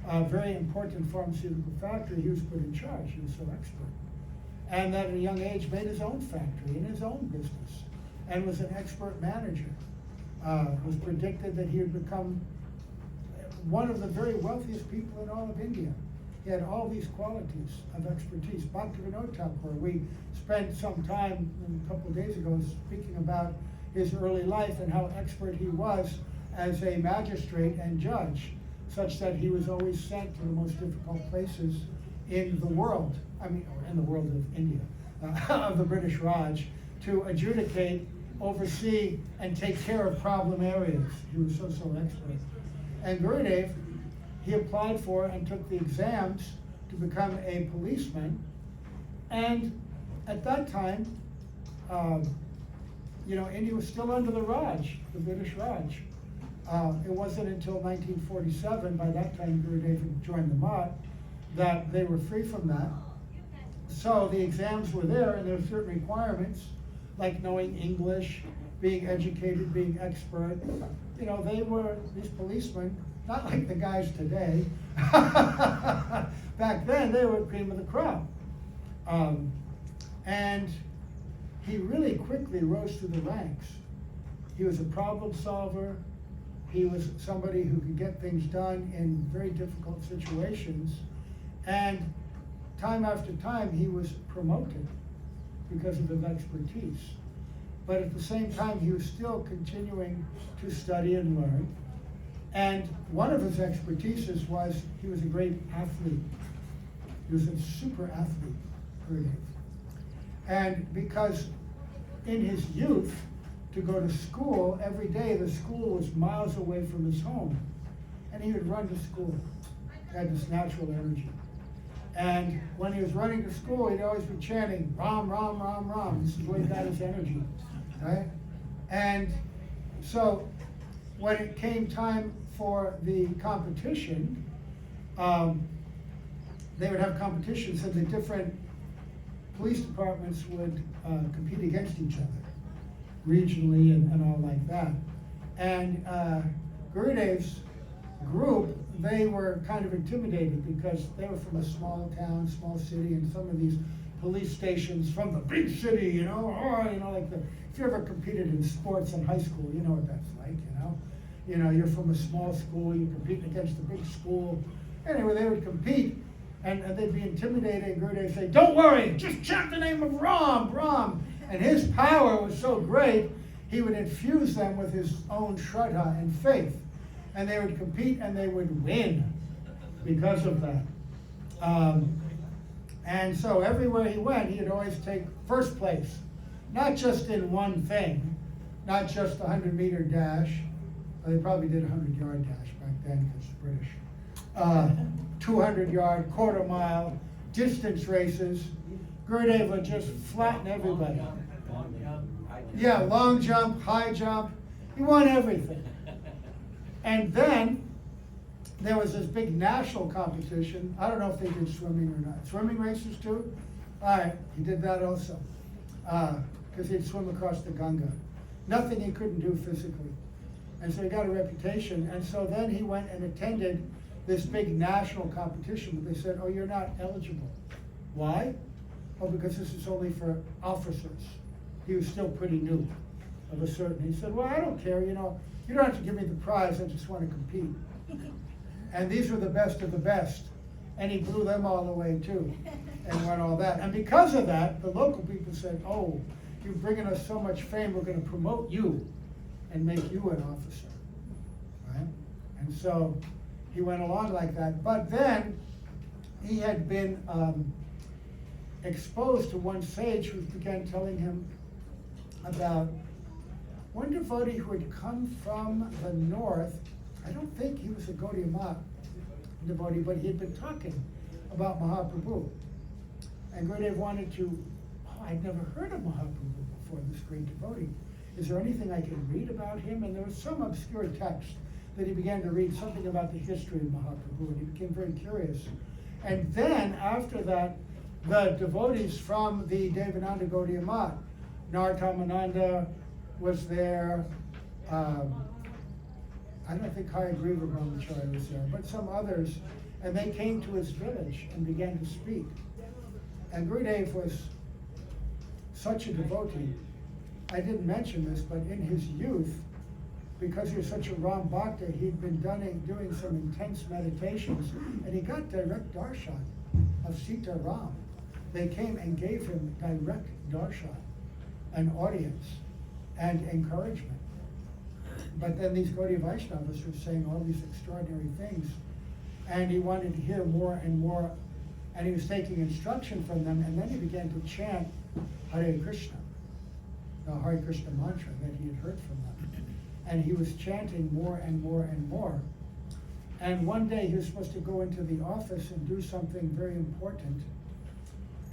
A very important pharmaceutical factory, he was put in charge, he was so expert. And at a young age made his own factory and his own business, and was an expert manager. It was predicted that he would become one of the very wealthiest people in all of India. He had all these qualities of expertise. Bhaktivedanta, we spent some time a couple of days ago speaking about his early life and how expert he was as a magistrate and judge, such that he was always sent to the most difficult places in the world, in the world of India, of the British Raj, to adjudicate, oversee, and take care of problem areas. He was so expert. And Gurudev, he applied for and took the exams to become a policeman. And at that time, India was still under the Raj, the British Raj. It wasn't until 1947, by that time Gurudev had joined the Math, that they were free from that. So the exams were there, and there were certain requirements, like knowing English, being educated, being expert. They were, these policemen, not like the guys today. Back then, they were cream of the crop. And he really quickly rose through the ranks. He was a problem solver. He was somebody who could get things done in very difficult situations. And time after time, he was promoted because of his expertise. But at the same time, he was still continuing to study and learn. And one of his expertises was he was a great athlete. He was a super athlete, Gurudev. And because in his youth, to go to school, every day the school was miles away from his home. And he would run to school. He had this natural energy. And when he was running to school, he'd always be chanting, Ram, Ram, Ram, Ram. This is where he got his energy, right? And so when it came time for the competition, they would have competitions and the different police departments would compete against each other, regionally and all like that. And Gurudev's group, they were kind of intimidated because they were from a small town, small city, and some of these police stations from the big city, you know, like if you ever competed in sports in high school, you know what that's like, you know. You know, you're from a small school, you're competing against a big school. Anyway, they would compete, and they'd be intimidated, and Gurudev would say, don't worry, just chant the name of Ram, Ram. And his power was so great, he would infuse them with his own shraddha and faith. And they would compete and they would win because of that. And so everywhere he went, he'd always take first place, not just in one thing, not just a 100-meter dash. Well, they probably did a 100-yard dash back then because British. 200-yard, quarter-mile, distance races. Gurudev would just flatten everybody. Yeah, long jump, high jump. He won everything. And then there was this big national competition. I don't know if they did swimming or not. Swimming races too? All right, he did that also. Because he'd swim across the Ganga. Nothing he couldn't do physically. And so he got a reputation. And so then he went and attended this big national competition. But they said, oh, you're not eligible. Why? Oh, because this is only for officers. He was still pretty new of a certain. He said, well, I don't care, you know. You don't have to give me the prize, I just want to compete. And these were the best of the best. And he blew them all away too, and won all that. And because of that, the local people said, oh, you're bringing us so much fame, we're going to promote you and make you an officer. Right? And so he went along like that. But then he had been exposed to one sage who began telling him about one devotee who had come from the north. I don't think he was a Gaudiya Math devotee, but he had been talking about Mahaprabhu. And Gurudev wanted to, I'd never heard of Mahaprabhu before, this great devotee. Is there anything I can read about him? And there was some obscure text that he began to read, something about the history of Mahaprabhu, and he became very curious. And then, after that, the devotees from the Devananda Gaudiya Math, Nartamananda was there, I don't think Hayagriva Brahmachari was there, but some others, and they came to his village and began to speak. And Gurudev was such a devotee. I didn't mention this, but in his youth, because he was such a Ram Bhakta, he'd been doing some intense meditations, and he got direct darshan of Sita Ram. They came and gave him direct darshan, an audience, and encouragement. But then these Gaudiya Vaishnavas were saying all these extraordinary things, and he wanted to hear more and more, and he was taking instruction from them, and then he began to chant Hare Krishna, the Hare Krishna mantra that he had heard from them. And he was chanting more and more and more. And one day he was supposed to go into the office and do something very important.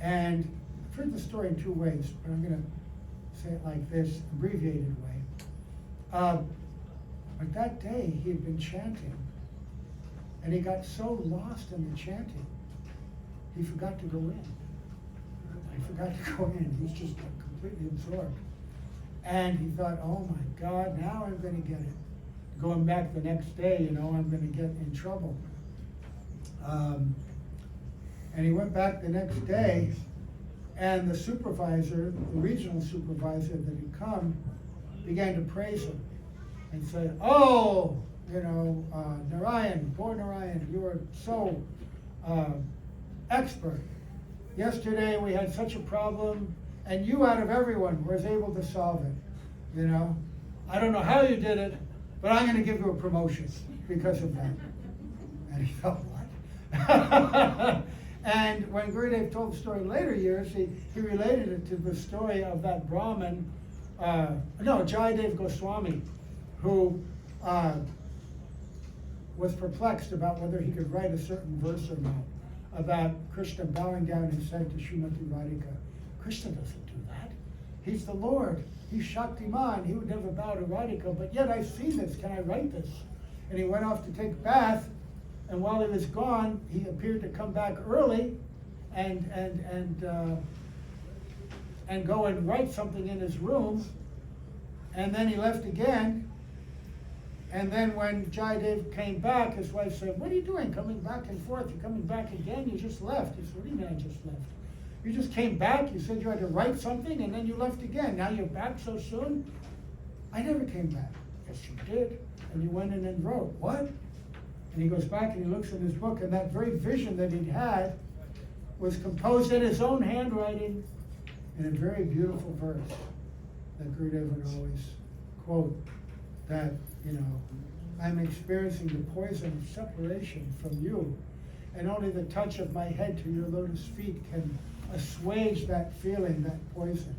And I've heard the story in two ways, but I'm going to say it like this, abbreviated way. But that day he had been chanting, and he got so lost in the chanting, he forgot to go in. He forgot to go in. He was just completely absorbed. And he thought, oh my God, now I'm going to get it. Going back the next day, you know, I'm going to get in trouble. And he went back the next day, and the supervisor, the regional supervisor that had come, began to praise him and said, oh, you know, Narayan, poor Narayan, you are so expert. Yesterday we had such a problem, and you out of everyone was able to solve it. You know, I don't know how you did it, but I'm going to give you a promotion because of that. And he thought, what? And when Gurudev told the story in later years, he related it to the story of that Brahmin, Jayadev Goswami, who was perplexed about whether he could write a certain verse or not, about Krishna bowing down his head to Srimati Radhika. Krishna doesn't do that. He's the Lord. He's Shaktiman. He would never bow to Radhika, but yet I see this. Can I write this? And he went off to take a bath, and while he was gone, he appeared to come back early and go and write something in his room, and then he left again. And then when Jayadev came back, his wife said, "What are you doing coming back and forth? You're coming back again? You just left." He said, "What do you mean I just left? You just came back, you said you had to write something, and then you left again. Now you're back so soon?" "I never came back." "Yes, you did. And you went in and wrote." "What?" And he goes back and he looks in his book, and that very vision that he'd had was composed in his own handwriting in a very beautiful verse that Gurudev would always quote, that, "I'm experiencing the poison of separation from you, and only the touch of my head to your lotus feet can assuage that feeling, that poison.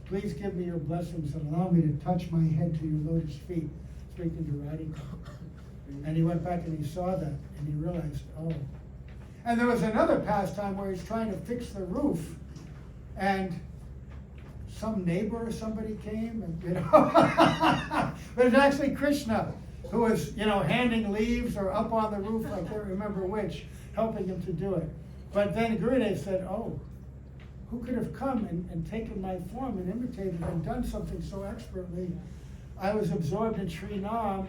Please give me your blessings and allow me to touch my head to your lotus feet," speaking to Radhika. And he went back and he saw that, and he realized, oh. And there was another pastime where he's trying to fix the roof, and some neighbor or somebody came, and but it's actually Krishna who was, handing leaves or up on the roof, I can't remember which, helping him to do it. But then Gurudev said, "Oh, who could have come and taken my form and imitated and done something so expertly? I was absorbed in Sri Nam,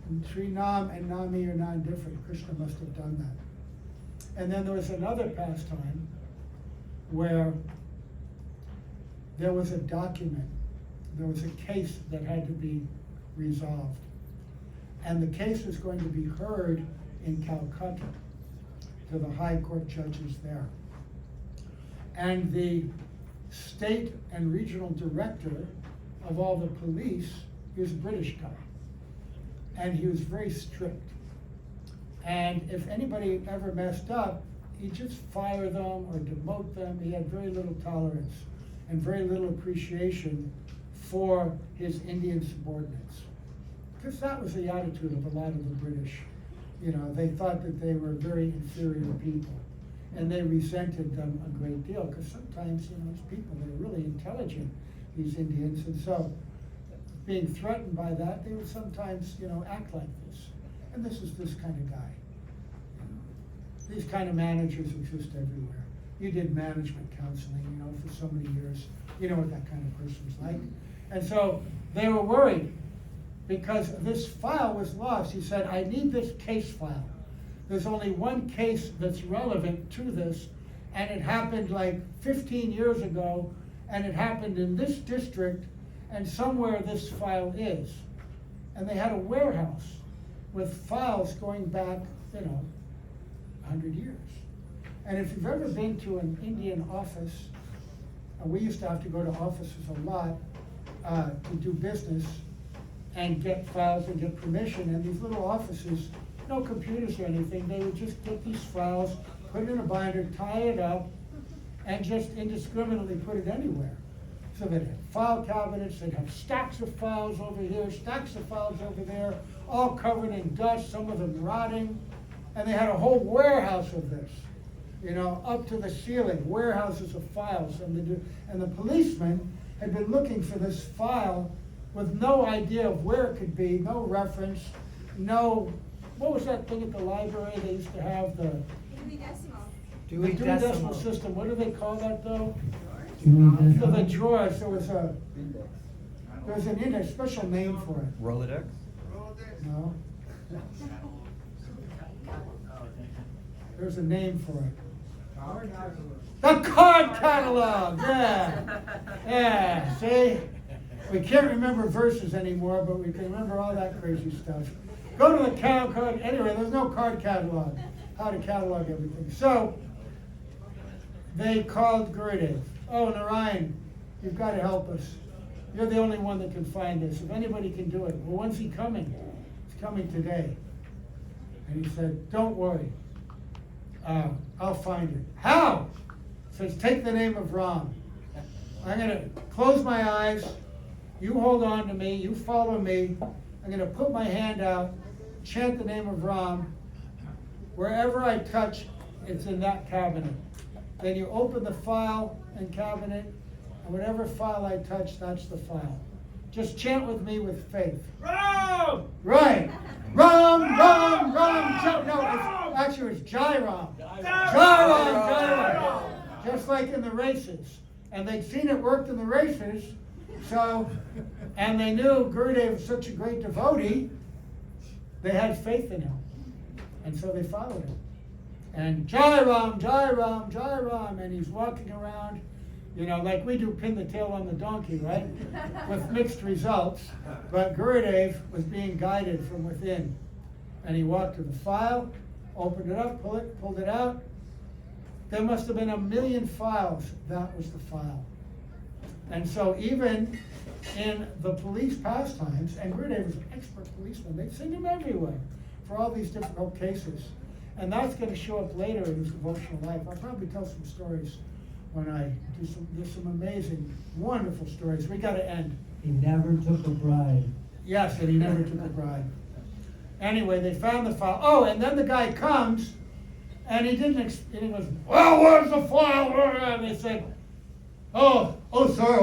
and Sri Nam and Nami are non-different. Krishna must have done that." And then there was another pastime where there was a document, there was a case that had to be resolved. And the case was going to be heard in Calcutta to the high court judges there. And the state and regional director of all the police, he was a British guy. And he was very strict. And if anybody ever messed up, he'd just fire them or demote them. He had very little tolerance and very little appreciation for his Indian subordinates. Because that was the attitude of a lot of the British. They thought that they were very inferior people. And they resented them a great deal, because sometimes, these people, they're really intelligent, these Indians. And so, being threatened by that, they would sometimes, act like this. And this is this kind of guy. These kind of managers exist everywhere. You did management counseling, for so many years. You know what that kind of person's like. And so they were worried because this file was lost. He said, "I need this case file. There's only one case that's relevant to this, and it happened like 15 years ago, and it happened in this district, and somewhere this file is." And they had a warehouse with files going back, 100 years. And if you've ever been to an Indian office, we used to have to go to offices a lot to do business and get files and get permission. And these little offices, no computers or anything, they would just get these files, put it in a binder, tie it up, and just indiscriminately put it anywhere. So they'd have file cabinets, they'd have stacks of files over here, stacks of files over there, all covered in dust, some of them rotting. And they had a whole warehouse of this, up to the ceiling, warehouses of files. And the policeman had been looking for this file with no idea of where it could be, no reference, what was that thing at the library? They used to have the Dewey Decimal System. What do they call that, though? For the drawers, there was an index, special name for it. Rolodex? No. There's a name for it. The card catalog, yeah, see? We can't remember verses anymore, but we can remember all that crazy stuff. Go to the card, anyway, there's no card catalog, how to catalog everything. So, they called Gurudev. "Oh, Narayan, you've got to help us. You're the only one that can find this. If anybody can do it." "Well, when's he coming?" "He's coming today." And he said, "Don't worry. I'll find it. How? Says, take the name of Ram. I'm going to close my eyes. You hold on to me. You follow me. I'm going to put my hand out, chant the name of Ram. Wherever I touch, it's in that cabinet. Then you open the file and cabinet, and whatever file I touch, that's the file. Just chant with me with faith. Ram! Right. Ram, Ram, Ram. No, it's Jai Ram. Jai Ram. Just like in the races. And they'd seen it worked in the races, so, and they knew Gurudev was such a great devotee, they had faith in him. And so they followed him. And Jai Ram, Jai Ram, Jai Ram, and he's walking around, like we do pin the tail on the donkey, right? With mixed results. But Gurudev was being guided from within. And he walked to the file, opened it up, pulled it out. There must have been 1 million files. That was the file. And so even in the police pastimes, and Gurudev was an expert policeman, they'd send him everywhere for all these difficult cases. And that's going to show up later in his devotional life. I'll probably tell some stories when I do there's some amazing, wonderful stories. We got to end. He never took a bribe. Yes, and he never took a bribe. Anyway, they found the file. Oh, and then the guy comes, and he didn't, and he goes, well, where's the file? And they said, oh, sir,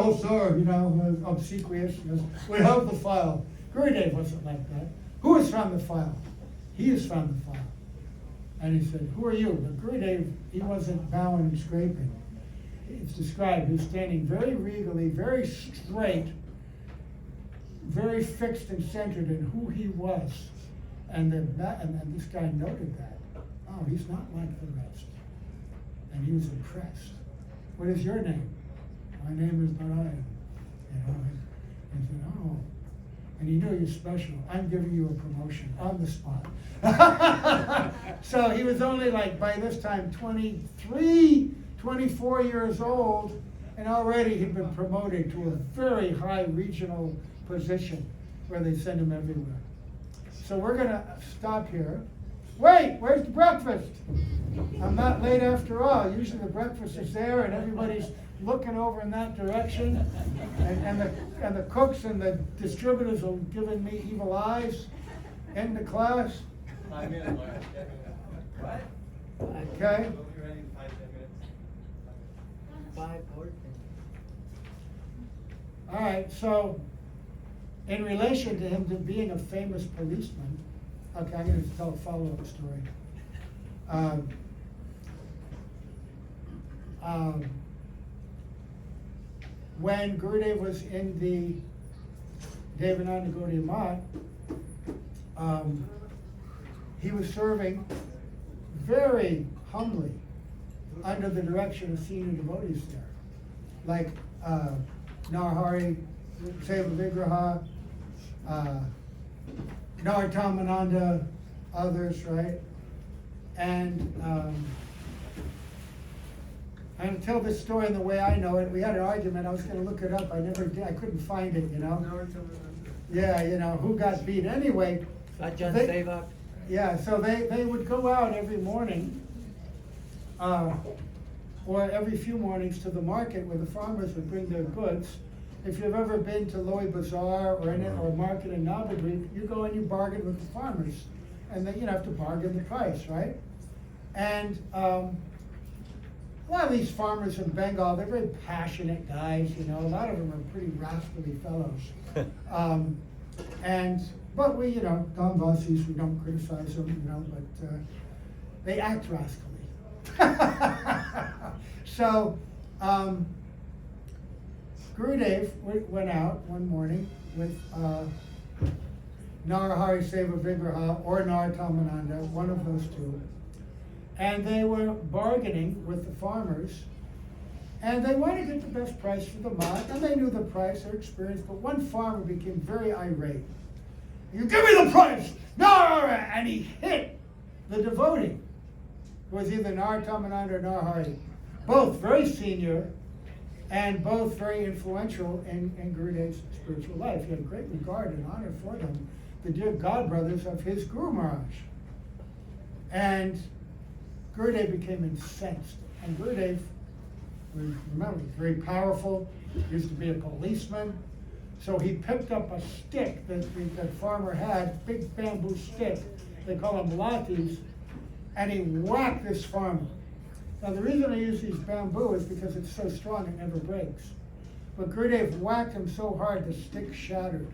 obsequious. He goes, we have the file. Gurudev wasn't like that. Who has found the file? He has found the file. And he said, who are you? But Gurudev, he wasn't bowing and scraping. It's described, he was standing very regally, very straight, very fixed and centered in who he was. And this guy noted that. Oh, he's not like the rest. And he was impressed. What is your name? My name is Maharaj. And he said, oh. And he knew you're special. I'm giving you a promotion on the spot. So he was only by this time, 23, 24 years old, and already he'd been promoted to a very high regional position where they send him everywhere. So we're going to stop here. Wait, where's the breakfast? I'm not late after all. Usually the breakfast is there and everybody's looking over in that direction. And the cooks and the distributors are giving me evil eyes. End the class. 5 minutes. What? Okay. We'll be ready in 5, 10 minutes. 5 or 10. All right, so in relation to him to being a famous policeman, okay, I'm going to tell a follow-up story. When Gurudev was in the Devananda Gaudiya Math, he was serving very humbly under the direction of senior devotees there, like Narahari, Seva Vigraha, Nartamananda, others, right? And I'm going to tell this story in the way I know it. We had an argument. I was going to look it up. I never did. I couldn't find it, Yeah, who got beat. Anyway. Sajjan Sevak. Yeah, so they would go out every morning, or every few mornings to the market where the farmers would bring their goods. If you've ever been to Loi Bazaar or a market in Navadvip, you go and you bargain with the farmers. And then you have to bargain the price, right? And a lot of these farmers in Bengal, they're very passionate guys, a lot of them are pretty rascally fellows. But we, Gamvasis, we don't criticize them, but they act rascally. So, Gurudev went out one morning with Narahari Seva Vigraha or Nartamananda, one of those two. And they were bargaining with the farmers. And they wanted to get the best price for the mat. And they knew the price, their experience. But one farmer became very irate. You give me the price! No! And he hit the devotee, who was either Nartamananda or Narahari. Both very senior and both very influential in Gurudev's spiritual life. He had great regard and honor for them, the dear godbrothers of his Guru Maharaj. And Gurudev became incensed. And Gurudev, remember, he's very powerful, used to be a policeman. So he picked up a stick that farmer had, big bamboo stick, they call them lathis, and he whacked this farmer. Now the reason I use these bamboo is because it's so strong it never breaks. But Gurudev whacked him so hard the stick shattered.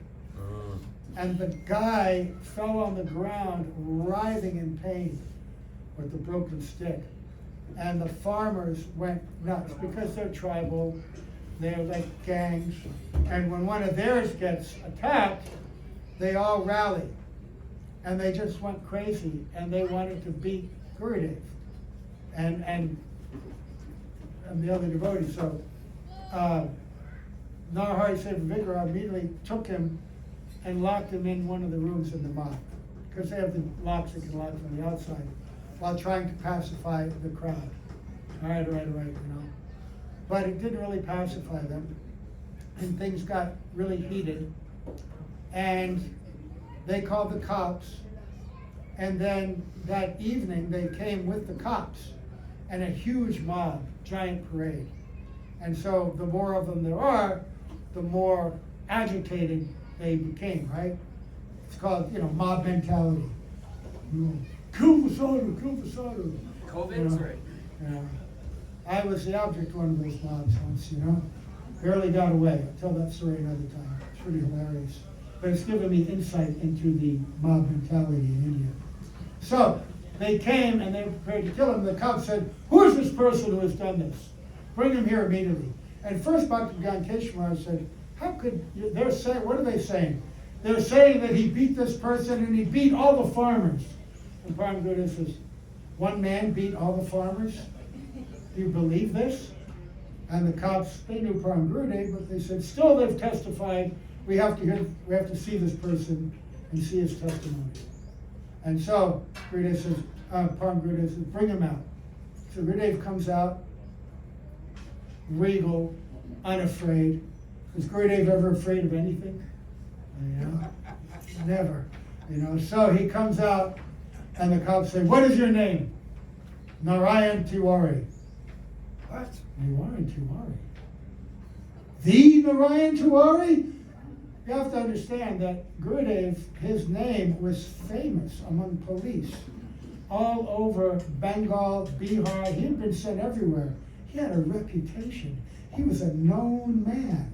And the guy fell on the ground writhing in pain with the broken stick. And the farmers went nuts because they're tribal, they're like gangs. And when one of theirs gets attacked, they all rally. And they just went crazy and they wanted to beat Gurudev and the other devotees. So Narahari Seva immediately took him and locked him in one of the rooms in the mob, because they have the locks that can lock from the outside, while trying to pacify the crowd. All right, But it didn't really pacify them, and things got really heated, and they called the cops, and then that evening they came with the cops, and a huge mob, giant parade. And so the more of them there are, the more agitated they became, right? It's called, mob mentality. Kill the soldier, kill the soldier. COVID's right. Yeah. I was the object of one of those mobs once, Barely got away. I'll tell that story another time. It's pretty hilarious. But it's given me insight into the mob mentality in India. So, they came and they were prepared to kill him. The cops said, "Who is this person who has done this? Bring him here immediately." And first Bhaktivedanta Maharaj said, "How could you?" They're saying, what are they saying? They're saying that he beat this person and he beat all the farmers. And Param Gurudev says, one man beat all the farmers? Do you believe this? And the cops, they knew Param Gurudev, but they said, still they've testified. We have to see this person and see his testimony. And so Gurudev says, Param Gurudev says, bring him out. So Gurudev comes out, regal, unafraid. Is Gurudev ever afraid of anything? Never. So he comes out and the cops say, "What is your name?" "Narayan Tiwari." "What? Narayan Tiwari? The Narayan Tiwari?" You have to understand that Gurudev, his name was famous among police all over Bengal, Bihar. He had been sent everywhere. He had a reputation. He was a known man,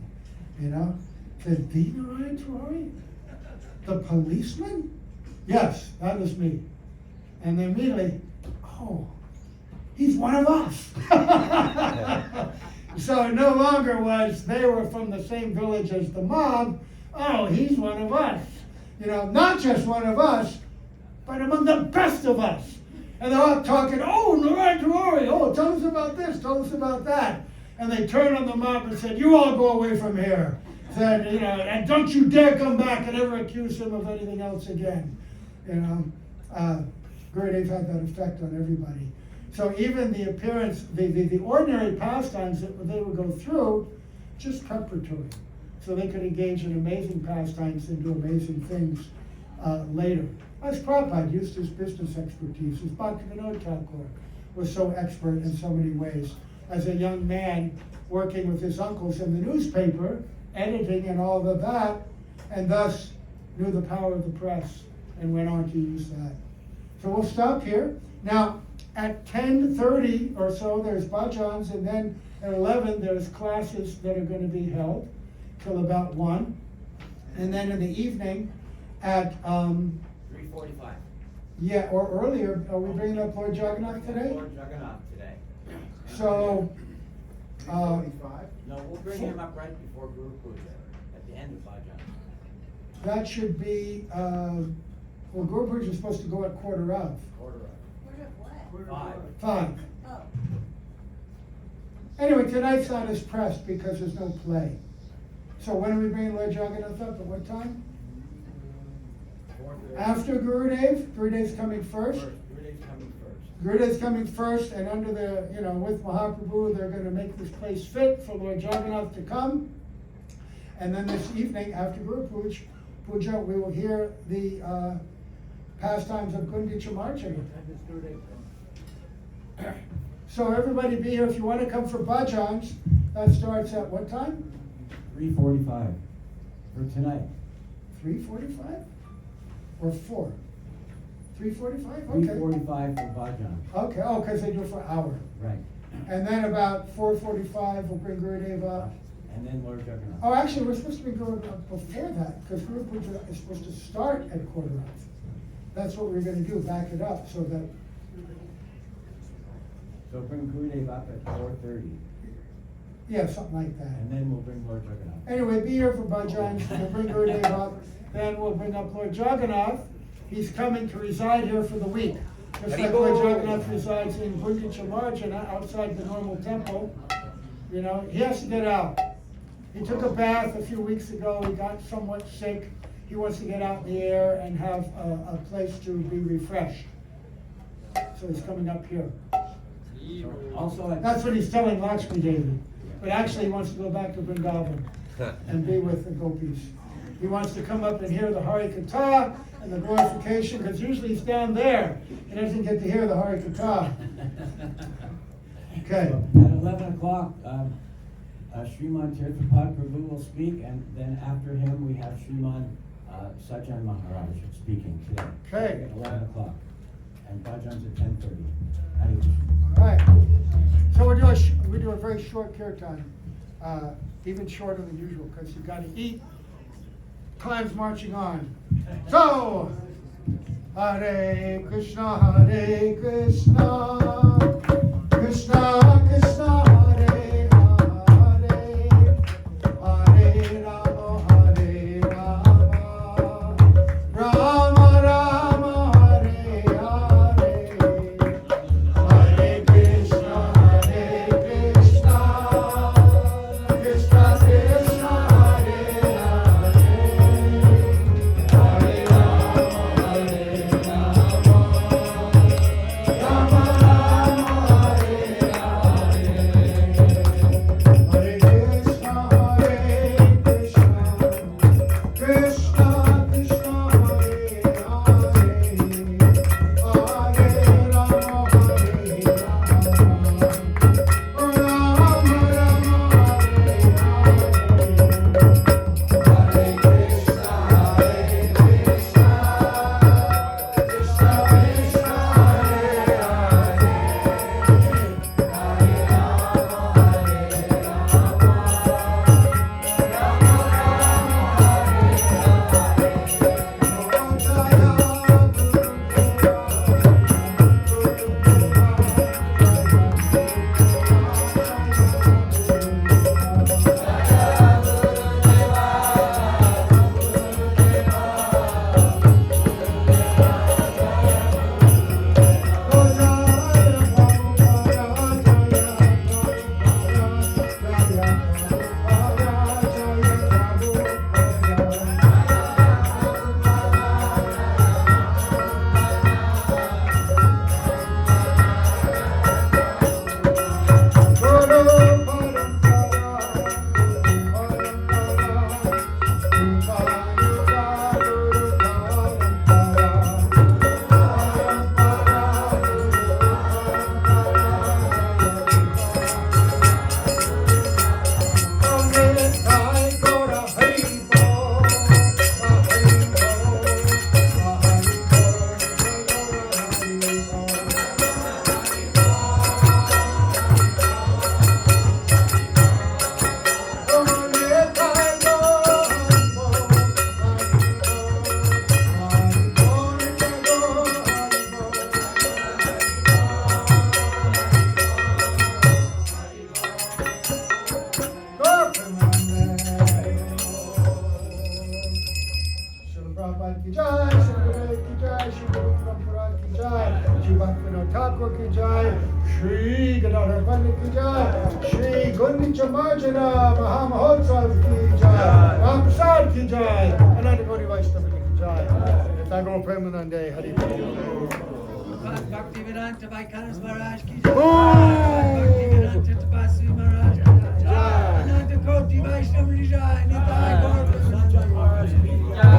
Said, "The Narayan Tiwari? The policeman?" "Yes, that was me." And then immediately, "Oh, he's one of us." So it no longer was they were from the same village as the mob. "Oh, he's one of us." Not just one of us, but among the best of us. And they're all talking, "Oh, Narayan Tiwari, oh, tell us about this, tell us about that." And they turned on the mob and said, "You all go away from here." Said, "And don't you dare come back and ever accuse him of anything else again." Gurudev had that effect on everybody. So even the appearance, the ordinary pastimes that they would go through, just preparatory. So they could engage in amazing pastimes and do amazing things later. As Prabhupada used his business expertise, as Bhaktivedanta was so expert in so many ways. As a young man working with his uncles in the newspaper, editing and all of that, and thus knew the power of the press and went on to use that. So we'll stop here. Now, at 10:30 or so, there's bhajans, and then at 11, there's classes that are going to be held till about 1. And then in the evening at 3:45. Yeah, or earlier, are we bringing up Lord Jagannath today? Lord Jagannath today. So, 45? No, we'll bring him up right before Guru Puja, at the end of Bhajan. that should be, well, Guru Puja is supposed to go at quarter of. Quarter of. Quarter Five. of 5. Anyway, tonight's not as pressed because there's no play. So when are we bringing Lord Jagannath up? At what time? After Gurudev. Gurudev's coming first. Gurudev's coming first. Gurudev's coming first, and under the, with Mahaprabhu, they're going to make this place fit for Lord Jagannath to come. And then this evening, after Guru Puja, we will hear the pastimes of Gundicha Marching. So everybody be here. If you want to come for bhajans, that starts at what time? 3:45 for tonight. 3:45? Or 4? 3:45? Okay. 3:45 for bhajan. Okay, oh, because they do it for an hour. Right. And then about 4:45, we'll bring Gurudev up. And then Lord Jagannath. Oh, actually, we're supposed to be going up before that, because Guru Puja is supposed to start at 4:15. That's what we're gonna do, back it up, so that, So bring Gurudev up at 4:30. yeah, something like that. And then we'll bring Lord Jagannath. Anyway, be here for bhajans, we'll bring Gurudev up, then we'll bring up Lord Jagannath. He's coming to reside here for the week. Just like Lord Jagannath resides in Gundicha Marjana, outside the normal temple. You know, he has to get out. He took a bath a few weeks ago, he got somewhat sick. He wants to get out in the air and have a place to be refreshed. So he's coming up here. Also, That's what he's telling Lakshmi Devi. But actually, he wants to go back to Vrindavan and be with the gopis. He wants to come up and hear the Harikatha and the glorification, because usually he's down there. He doesn't get to hear the Harikatha. Okay. At 11 o'clock, Sriman Tirthapad Prabhu will speak, and then after him, we have Sriman Sajjan Maharaj speaking today. Okay. At 11 o'clock. And bhajan's at 10:30. Hare Krishna. All right. So we do a very short kirtan, even shorter than usual, because you've got to eat. Time's marching on. So, Hare Krishna, Hare Krishna, Krishna Krishna, Hare Hare, Hare Rama, Hare Rama, Rama Rama, Hare Hare, Hare Krishna, Hare Krishna, Krishna Krishna, Hare Hare, Hare Rama, Hare Rama, Rama Rama, Shri Gadadhar Pandit ki jai, Shri Gundicha Marjana Mahamahotsav ki jai, Ram Prasad ki jai, Ananda Gauri Vaishnava ki jai. Tagore Premanande, Hari Bhaktivedanta Vaikhanas Maharaj ki jai. Bhaktivedanta Tapasvi Maharaj ki jai. Ananda Koti Vaishnava ki jai. Nitai Gaur Prasad Maharaj ki jai.